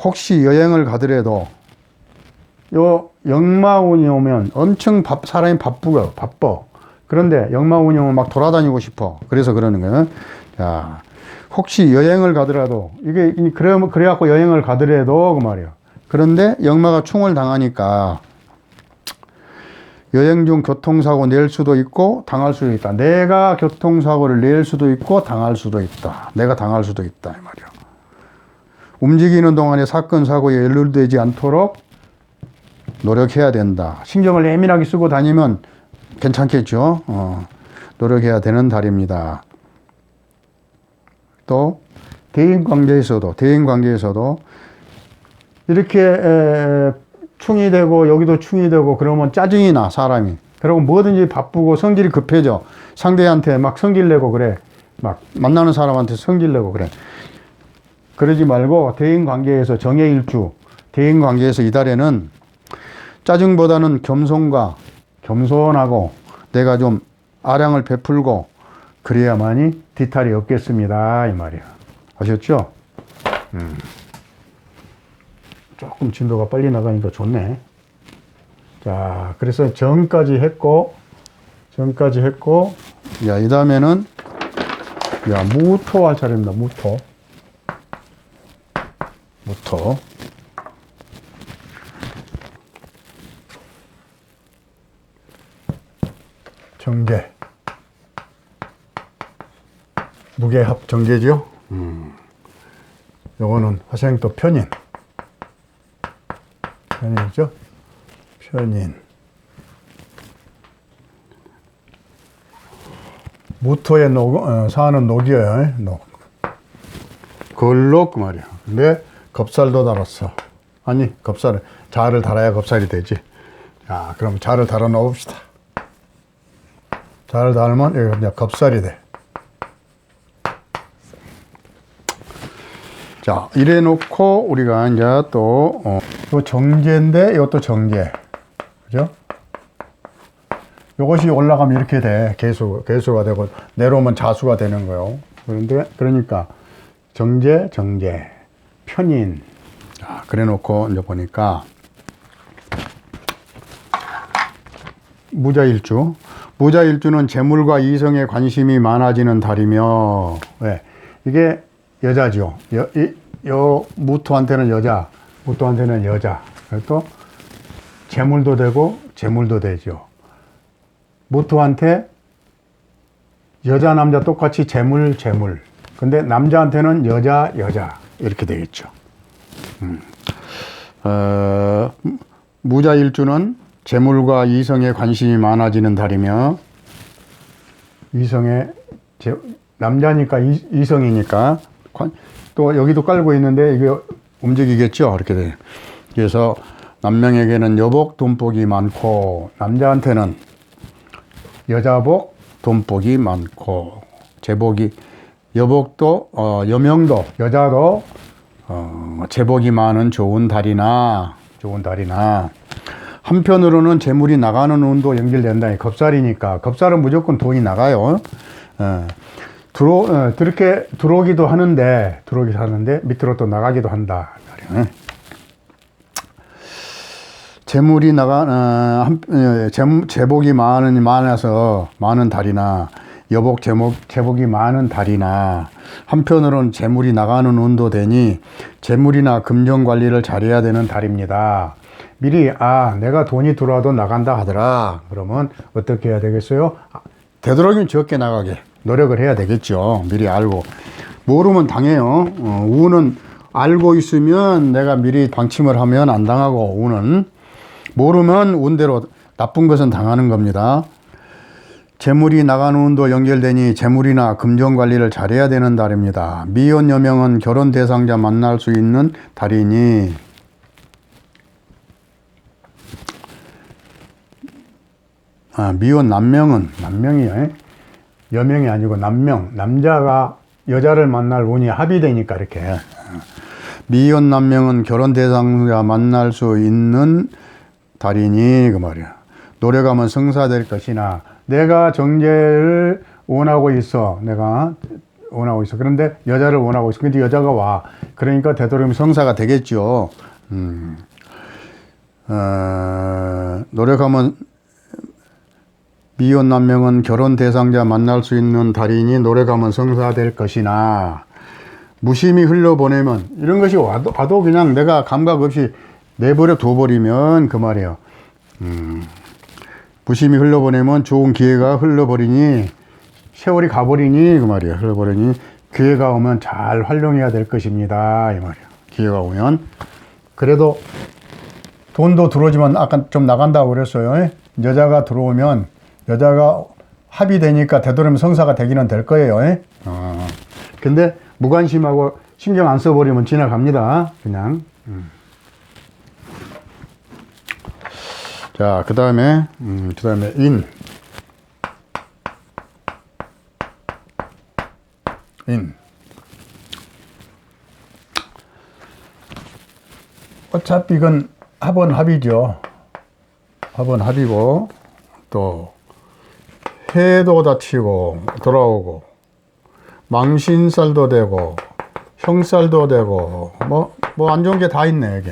혹시 여행을 가더라도 요 역마운이 오면 엄청 사람이 바빠. 그런데 역마운이 오면 막 돌아다니고 싶어. 그래서 그러는 거예요. 자, 혹시 여행을 가더라도 이게 그래갖고 여행을 가더라도 그 말이에요. 그런데 역마가 충을 당하니까 여행 중 교통사고 낼 수도 있고 당할 수도 있다. 내가 교통사고를 낼 수도 있고 당할 수도 있다. 내가 당할 수도 있다 이 말이야. 움직이는 동안에 사건 사고에 연루되지 않도록 노력해야 된다. 신경을 예민하게 쓰고 다니면 괜찮겠죠. 노력해야 되는 달입니다. 또 대인 관계에서도 이렇게 충이 되고 여기도 충이 되고 그러면 짜증이 나 사람이. 그리고 뭐든지 바쁘고 성질이 급해져. 상대한테 막 성질 내고 그래. 막 만나는 사람한테 성질 내고 그래. 그러지 말고 대인관계에서 정해일주, 대인관계에서 이달에는 짜증보다는 겸손하고 내가 좀 아량을 베풀고 그래야만이 뒤탈이 없겠습니다 이 말이야. 아셨죠? 조금 진도가 빨리 나가니까 좋네. 자, 그래서 전까지 했고, 야, 이 다음에는, 야, 무토 할 차례입니다. 무토. 정제. 무게합 정제죠? 요거는 화생도 편인. 편인이죠? 편인. 무토에 사는 녹이에요. 녹. 걸록 그 말이야. 근데 겁살도 달았어. 아니, 자를 달아야 겁살이 되지. 자, 그럼 자를 달아 놓읍시다. 자를 달면 여기 이제 겁살이 돼. 자, 이래 놓고 우리가 이제 또 요 정제인데 이것도 정제. 그죠? 요것이 올라가면 이렇게 돼. 개수가 되고 내려오면 자수가 되는 거요. 그런데 그러니까 정제, 편인. 자, 그래 놓고 이제 보니까 무자일주. 무자일주는 재물과 이성에 관심이 많아지는 달이며, 왜? 이게 여자죠. 무토한테는 여자, 무토한테는 여자. 또 재물도 되고 재물도 되죠. 무토한테 여자, 남자 똑같이 재물. 근데 남자한테는 여자 이렇게 되겠죠. 무자일주는 재물과 이성에 관심이 많아지는 달이며, 남자니까 이성이니까, 또 여기도 깔고 있는데 이게 움직이겠죠. 이렇게 돼. 그래서 남명에게는 여복, 돈복이 많고, 남자한테는 여자복, 돈복이 많고, 여복도, 여명도, 여자도, 제복이 많은 좋은 달이나, 한편으로는 재물이 나가는 운도 연결된다. 겁살이니까. 겁살은 무조건 돈이 나가요. 그렇게 들어오기도 하는데, 밑으로 또 나가기도 한다. 재물이 제복이 많아서 많은 달이나, 제복이 많은 달이나, 한편으로는 재물이 나가는 운도 되니, 재물이나 금전 관리를 잘해야 되는 달입니다. 미리, 내가 돈이 들어와도 나간다 하더라. 그러면 어떻게 해야 되겠어요? 되도록이면 적게 나가게 노력을 해야 되겠죠. 미리 알고. 모르면 당해요. 운은 알고 있으면 내가 미리 방침을 하면 안 당하고, 운은 모르면 운대로 나쁜 것은 당하는 겁니다. 재물이 나가는 운도 연결되니 재물이나 금전 관리를 잘해야 되는 달입니다. 미혼 여명은 결혼 대상자 만날 수 있는 달이니, 미혼 남명이요. 여명이 아니고 남자가 여자를 만날 운이 합의되니까 이렇게. 미혼 남명은 결혼 대상자 만날 수 있는 달이니, 그 말이야. 노력하면 성사될 것이나, 내가 정제를 원하고 있어. 그런데 여자를 원하고 있어. 근데 여자가 와. 그러니까 되도록이면 성사가 되겠죠. 노력하면, 미혼 남명은 결혼 대상자 만날 수 있는 달이니 노력하면 성사될 것이나, 무심히 흘려보내면, 이런 것이 와도 그냥 내가 감각 없이 내버려 둬버리면 그 말이에요. 무심히 흘려보내면 좋은 기회가 흘러버리니, 세월이 가버리니, 그 말이에요. 흘러버리니, 기회가 오면 잘 활용해야 될 것입니다. 이 말이에요. 기회가 오면. 그래도 돈도 들어오지만 아까 좀 나간다고 그랬어요. 여자가 들어오면, 여자가 합의되니까 되도록이면 성사가 되기는 될 거예요. 근데 무관심하고 신경 안 써버리면 지나갑니다. 그냥. 자, 그 다음에 인. 어차피 이건 합이죠. 합이고, 또, 해도 다치고, 돌아오고, 망신살도 되고, 형살도 되고, 뭐 안 좋은 게 다 있네, 여기.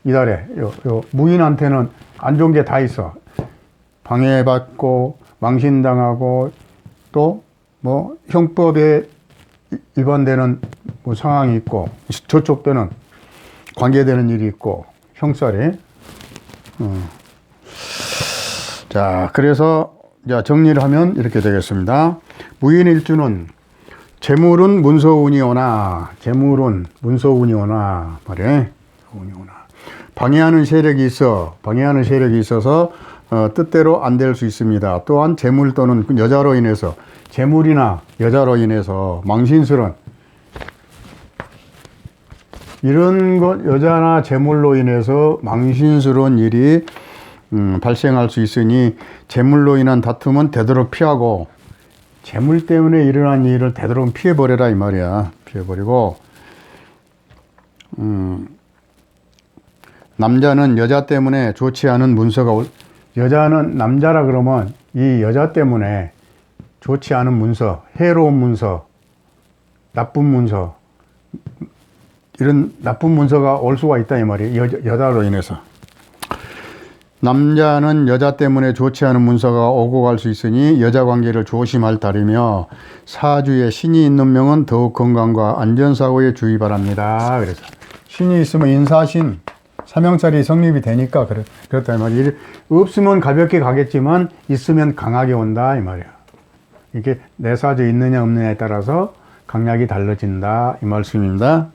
이 달에, 무인한테는 안 좋은 게 다 있어. 방해받고, 망신당하고, 또, 형법에 위반되는 상황이 있고, 저쪽 때는 관계되는 일이 있고, 형살이. 자, 그래서, 정리를 하면 이렇게 되겠습니다. 무인일주는 재물은 문서운이 오나, 말이에요. 방해하는 세력이 있어서 뜻대로 안 될 수 있습니다. 또한 재물 또는 여자로 인해서, 재물이나 여자로 인해서 망신스러운 이런 것, 여자나 재물로 인해서 망신스러운 일이 발생할 수 있으니, 재물로 인한 다툼은 되도록 피하고, 재물 때문에 일어난 일을 되도록 피해버려라 이 말이야. 피해버리고, 남자는 여자 때문에 좋지 않은 문서가 여자는 남자라 그러면 이 여자 때문에 좋지 않은 문서, 해로운 문서, 나쁜 문서, 이런 나쁜 문서가 올 수가 있다 이 말이에요. 여자로 인해서. 남자는 여자 때문에 좋지 않은 문서가 오고 갈 수 있으니 여자 관계를 조심할 따르며 사주에 신이 있는 명은 더욱 건강과 안전사고에 주의 바랍니다. 그래서 신이 있으면 인사신, 사명살이 성립이 되니까 그렇다 이 말이에요. 없으면 가볍게 가겠지만 있으면 강하게 온다 이 말이에요. 이게 내 사주에 있느냐 없느냐에 따라서 강약이 달라진다 이 말씀입니다.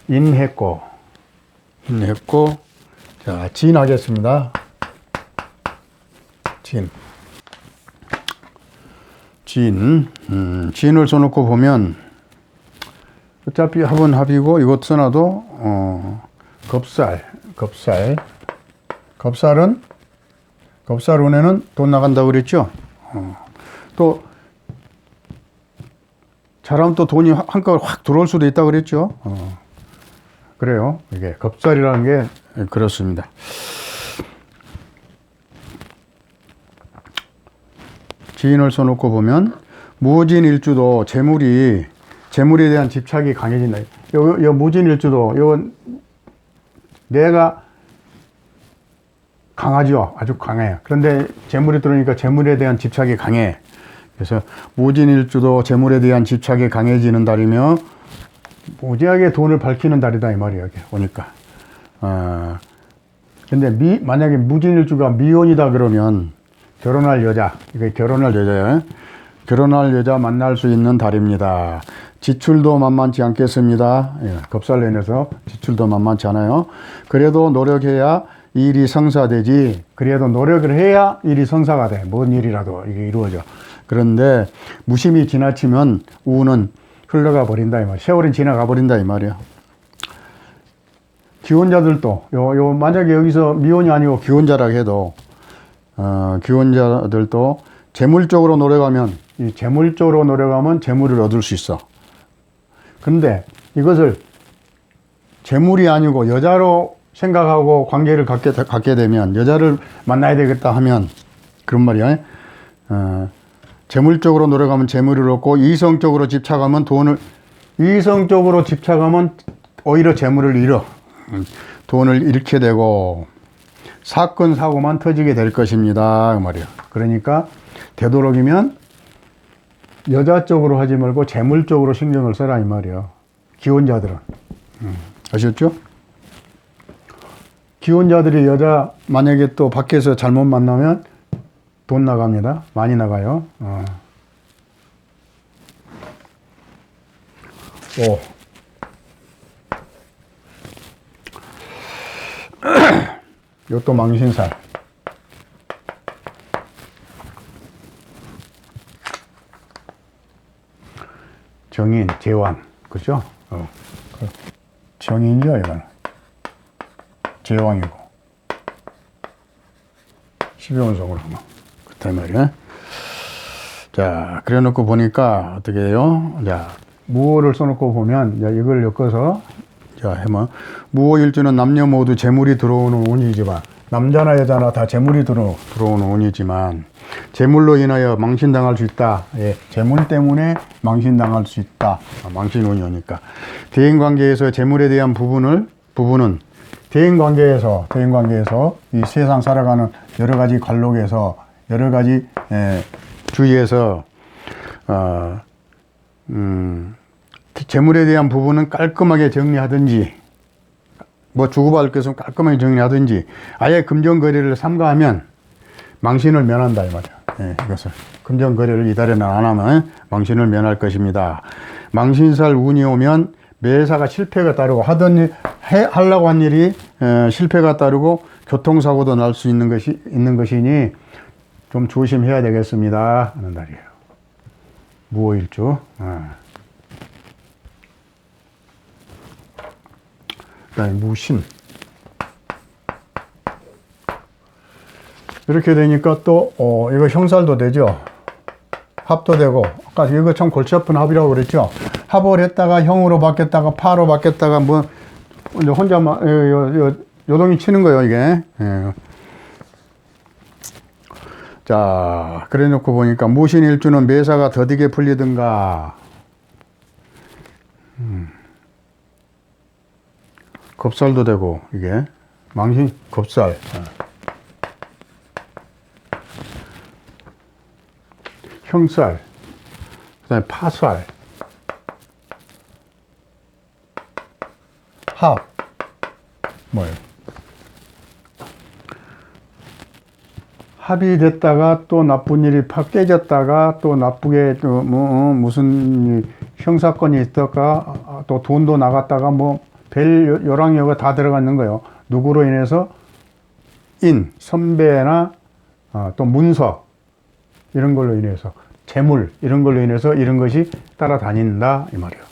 인했고 자, 진 하겠습니다. 진을 써놓고 보면 어차피 합은 합이고 이것 써놔도 겁살 운에는 돈 나간다고 그랬죠. 또 잘하면 또 돈이 한꺼번에 확 들어올 수도 있다고 그랬죠. 그래요. 이게 겁살이라는 게 그렇습니다. 지인을 써놓고 보면 무진일주도 재물에 대한 집착이 강해진다. 요 무진일주도 요건 내가 강하죠. 아주 강해요. 그런데 재물이 들어오니까 재물에 대한 집착이 강해. 그래서 무진일주도 재물에 대한 집착이 강해지는 달이며 무지하게 돈을 밝히는 달이다 이 말이에요. 여기 오니까. 근데 만약에 무진일주가 미혼이다 그러면 결혼할 여자, 이거 결혼할 여자예요. 결혼할 여자 만날 수 있는 달입니다. 지출도 만만치 않겠습니다. 예, 겁살로 인해서 지출도 만만치 않아요. 그래도 노력해야 일이 성사되지. 그래도 노력을 해야 일이 성사가 돼. 뭔 일이라도 이게 이루어져. 그런데 무심히 지나치면 우는 흘러가 버린다 이 말. 세월이 지나가 버린다 이 말이야. 기혼자들도 만약에 여기서 미혼이 아니고 기혼자라 해도 기혼자들도 재물적으로 노력하면 재물을 얻을 수 있어. 근데 이것을 재물이 아니고 여자로 생각하고 관계를 갖게 되면 여자를 만나야 되겠다 하면 그런 말이야. 재물적으로 노력하면 재물을 얻고 이성적으로 집착하면 오히려 재물을 잃어. 돈을 잃게 되고 사건 사고만 터지게 될 것입니다. 그 말이야. 그러니까 되도록이면 여자 쪽으로 하지 말고 재물 쪽으로 신경을 써라 이 말이야. 기혼자들은. 아셨죠? 기혼자들이 여자 만약에 또 밖에서 잘못 만나면 돈 나갑니다. 많이 나가요. 이것도 망신살. 정인, 제왕. 그죠? 정인이요, 이건. 제왕이고. 12원석으로 하면. 그렇단 말이야. 자, 그래 놓고 보니까 어떻게 해요? 자, 무호를 써놓고 보면, 이걸 엮어서, 해면, 무호일주는 남녀 모두 재물이 들어오는 운이지만, 남자나 여자나 다 재물이 들어오는 운이지만, 재물로 인하여 망신당할 수 있다. 예, 재물 때문에 망신당할 수 있다. 망신운이 오니까. 대인관계에서 재물에 대한 부분은 대인관계에서 이 세상 살아가는 여러 가지 관록에서 여러 가지 주의해서 재물에 대한 부분은 깔끔하게 정리하든지 뭐 주고받을 것은 깔끔하게 정리하든지 아예 금전거래를 삼가하면 망신을 면한다 이 말이야. 예, 이것을 금전거래를 이달에는 안 하면 망신을 면할 것입니다. 망신살 운이 오면 매사가 실패가 따르고 하려고 한 일이 실패가 따르고 교통사고도 날 수 있는 것이니 좀 조심해야 되겠습니다 하는 달이에요. 무호일주. 그다음에 무신. 이렇게 되니까 또 이거 형살도 되죠. 합도 되고 아까 이거 참 골치 아픈 합이라고 그랬죠. 합을 했다가 형으로 바뀌었다가 파로 바뀌었다가 뭐 혼자만 요동이 치는 거예요 이게. 예. 자, 그래 놓고 보니까 무신일주는 매사가 더디게 풀리든가 겁살도 되고, 이게 망신 겁살. 형살, 그다음에 파살, 합, 뭐예요? 합이 됐다가 또 나쁜 일이 팍 깨졌다가 또 나쁘게 또 무슨 형사건이 있다가 또 돈도 나갔다가 뭐 별 요랑요가 다 들어가는 거예요. 누구로 인해서 선배나 또 문서 이런 걸로 인해서 재물 이런 걸로 인해서 이런 것이 따라다닌다 이 말이에요.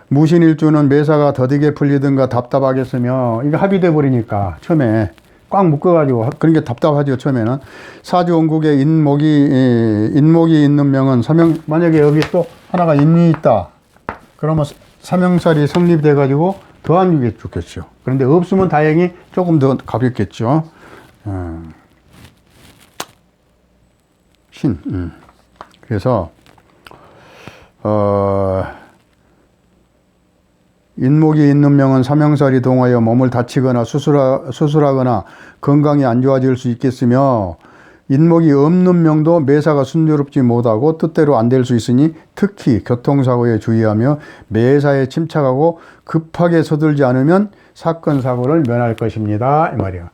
무신일주는 매사가 더디게 풀리든가 답답하겠으며 이거 합의돼 버리니까 처음에 꽉 묶어가지고 그런 게 답답하죠. 처음에는 사주원국에 인목이 있는 명은 만약에 여기 또 하나가 인이 있다 그러면 사명살이 성립돼 가지고 더 안 좋겠죠. 그런데 없으면 다행히 조금 더 가볍겠죠. 그래서 인목이 있는 명은 사명살이 동하여 몸을 다치거나 수술하거나 건강이 안 좋아질 수 있겠으며 인목이 없는 명도 매사가 순조롭지 못하고 뜻대로 안 될 수 있으니 특히 교통사고에 주의하며 매사에 침착하고 급하게 서둘지 않으면 사건 사고를 면할 것입니다 이 말이야.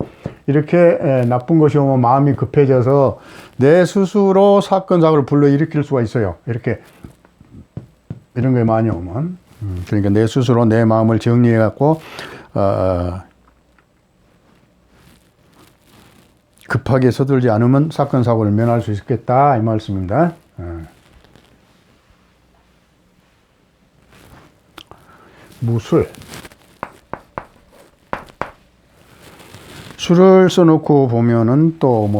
이렇게 나쁜 것이 오면 마음이 급해져서 내 스스로 사건 사고를 불러일으킬 수가 있어요. 이렇게 이런 게 많이 오면 그러니까 내 스스로 내 마음을 정리해 갖고 급하게 서둘지 않으면 사건 사고를 면할 수 있겠다 이 말씀입니다. 무술 술을 써놓고 보면은 또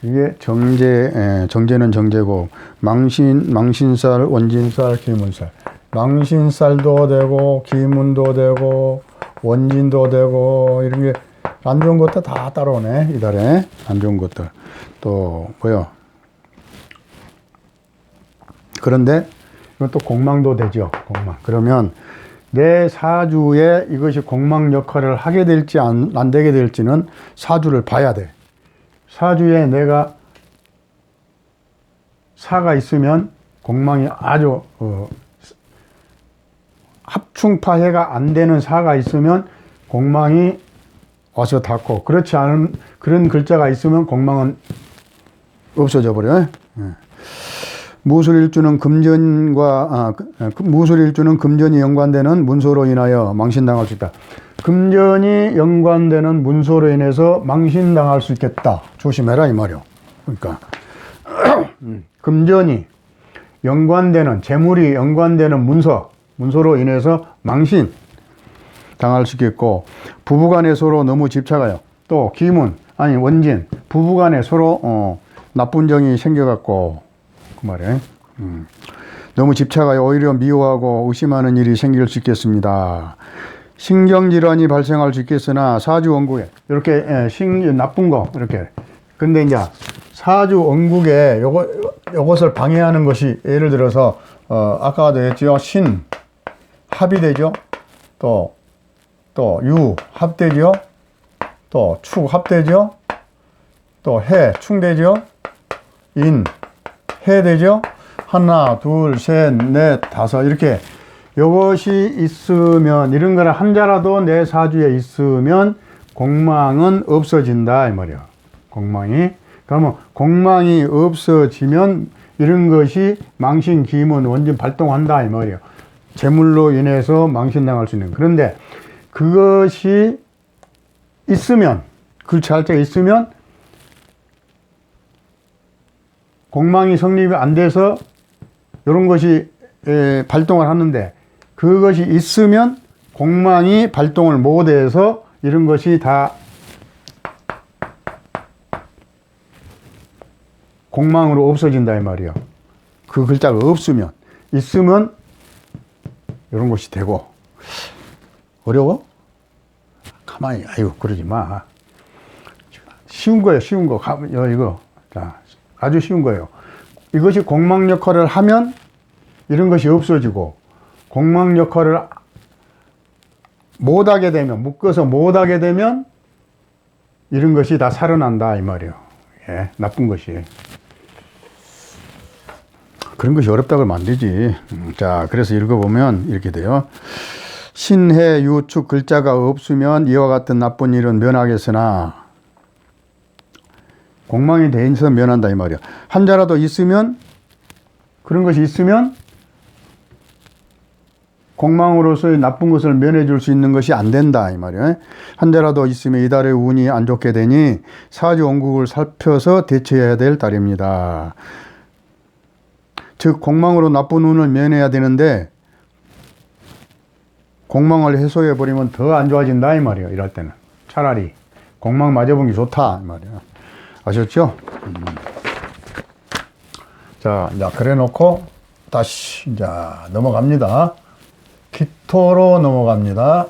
이게 정제는 정제고 망신살, 원진살, 기문살. 망신살도 되고 기문도 되고 원진도 되고 이런 게 안 좋은 것들 다 따라오네 이달에. 안 좋은 것들 또 뭐요? 그런데 이건 또 공망도 되죠. 공망. 그러면 내 사주에 이것이 공망 역할을 하게 될지 안 되게 될지는 사주를 봐야 돼. 사주에 내가 사가 있으면 공망이 아주 합충파해가 안 되는 사가 있으면 공망이 와서 닿고, 그렇지 않은 그런 글자가 있으면 공망은 없어져 버려요. 무술일주는 금전이 연관되는 문서로 인하여 망신당할 수 있다. 금전이 연관되는 문서로 인해서 망신당할 수 있겠다. 조심해라 이 말이요. 그러니까 금전이 연관되는, 재물이 연관되는 문서로 인해서 망신 당할 수 있겠고, 부부간에 서로 너무 집착하여, 또 기문 아니 원진 부부간에 서로 나쁜 정이 생겨갖고 그 말이에요. 너무 집착하여 오히려 미워하고 의심하는 일이 생길 수 있겠습니다. 신경질환이 발생할 수 있겠으나 사주 원국에 이렇게 나쁜 거 이렇게. 근데 이제 사주 원국에 요것을 방해하는 것이 예를 들어서 아까도 했죠. 신 합이 되죠. 또 유 합되죠. 또 축 합되죠. 또 해 충되죠. 인 해되죠. 하나, 둘, 셋, 넷, 다섯 이렇게 요것이 있으면, 이런 거를 한자라도 내 사주에 있으면 공망은 없어진다 이 말이야. 공망이. 그러면 공망이 없어지면 이런 것이 망신, 기문, 원진 발동한다 이 말이야. 재물로 인해서 망신당할 수 있는. 그런데 그것이 있으면, 글자가 있으면 공망이 성립이 안 돼서 이런 것이 발동을 하는데, 그것이 있으면 공망이 발동을 못해서 이런 것이 다 공망으로 없어진다 이 말이에요. 그 글자가 없으면. 있으면 이런 것이 되고. 어려워? 가만히 아유 그러지 마. 쉬운 거예요. 쉬운 거. 이거 자, 아주 쉬운 거예요. 이것이 공망 역할을 하면 이런 것이 없어지고, 공망 역할을 못하게 되면, 묶어서 못하게 되면 이런 것이 다 살아난다 이 말이에요. 예, 나쁜 것이. 그런 것이 어렵다고 하면 안 되지. 자, 그래서 읽어보면 이렇게 돼요. 신해 유축 글자가 없으면 이와 같은 나쁜 일은 면하겠으나, 공망이 돼 있어서 면한다 이 말이야. 한자라도 있으면, 그런 것이 있으면 공망으로서의 나쁜 것을 면해 줄 수 있는 것이 안 된다 이 말이야. 한자라도 있으면 이달의 운이 안 좋게 되니 사주 원국을 살펴서 대처해야 될 달입니다. 즉 공망으로 나쁜 운을 면해야 되는데 공망을 해소해 버리면 더 안 좋아진다 이 말이에요. 이럴 때는 차라리 공망 맞아본 게 좋다 이 말이에요. 아셨죠? 자, 이제 그래 놓고 다시 이제 넘어갑니다. 기토로 넘어갑니다.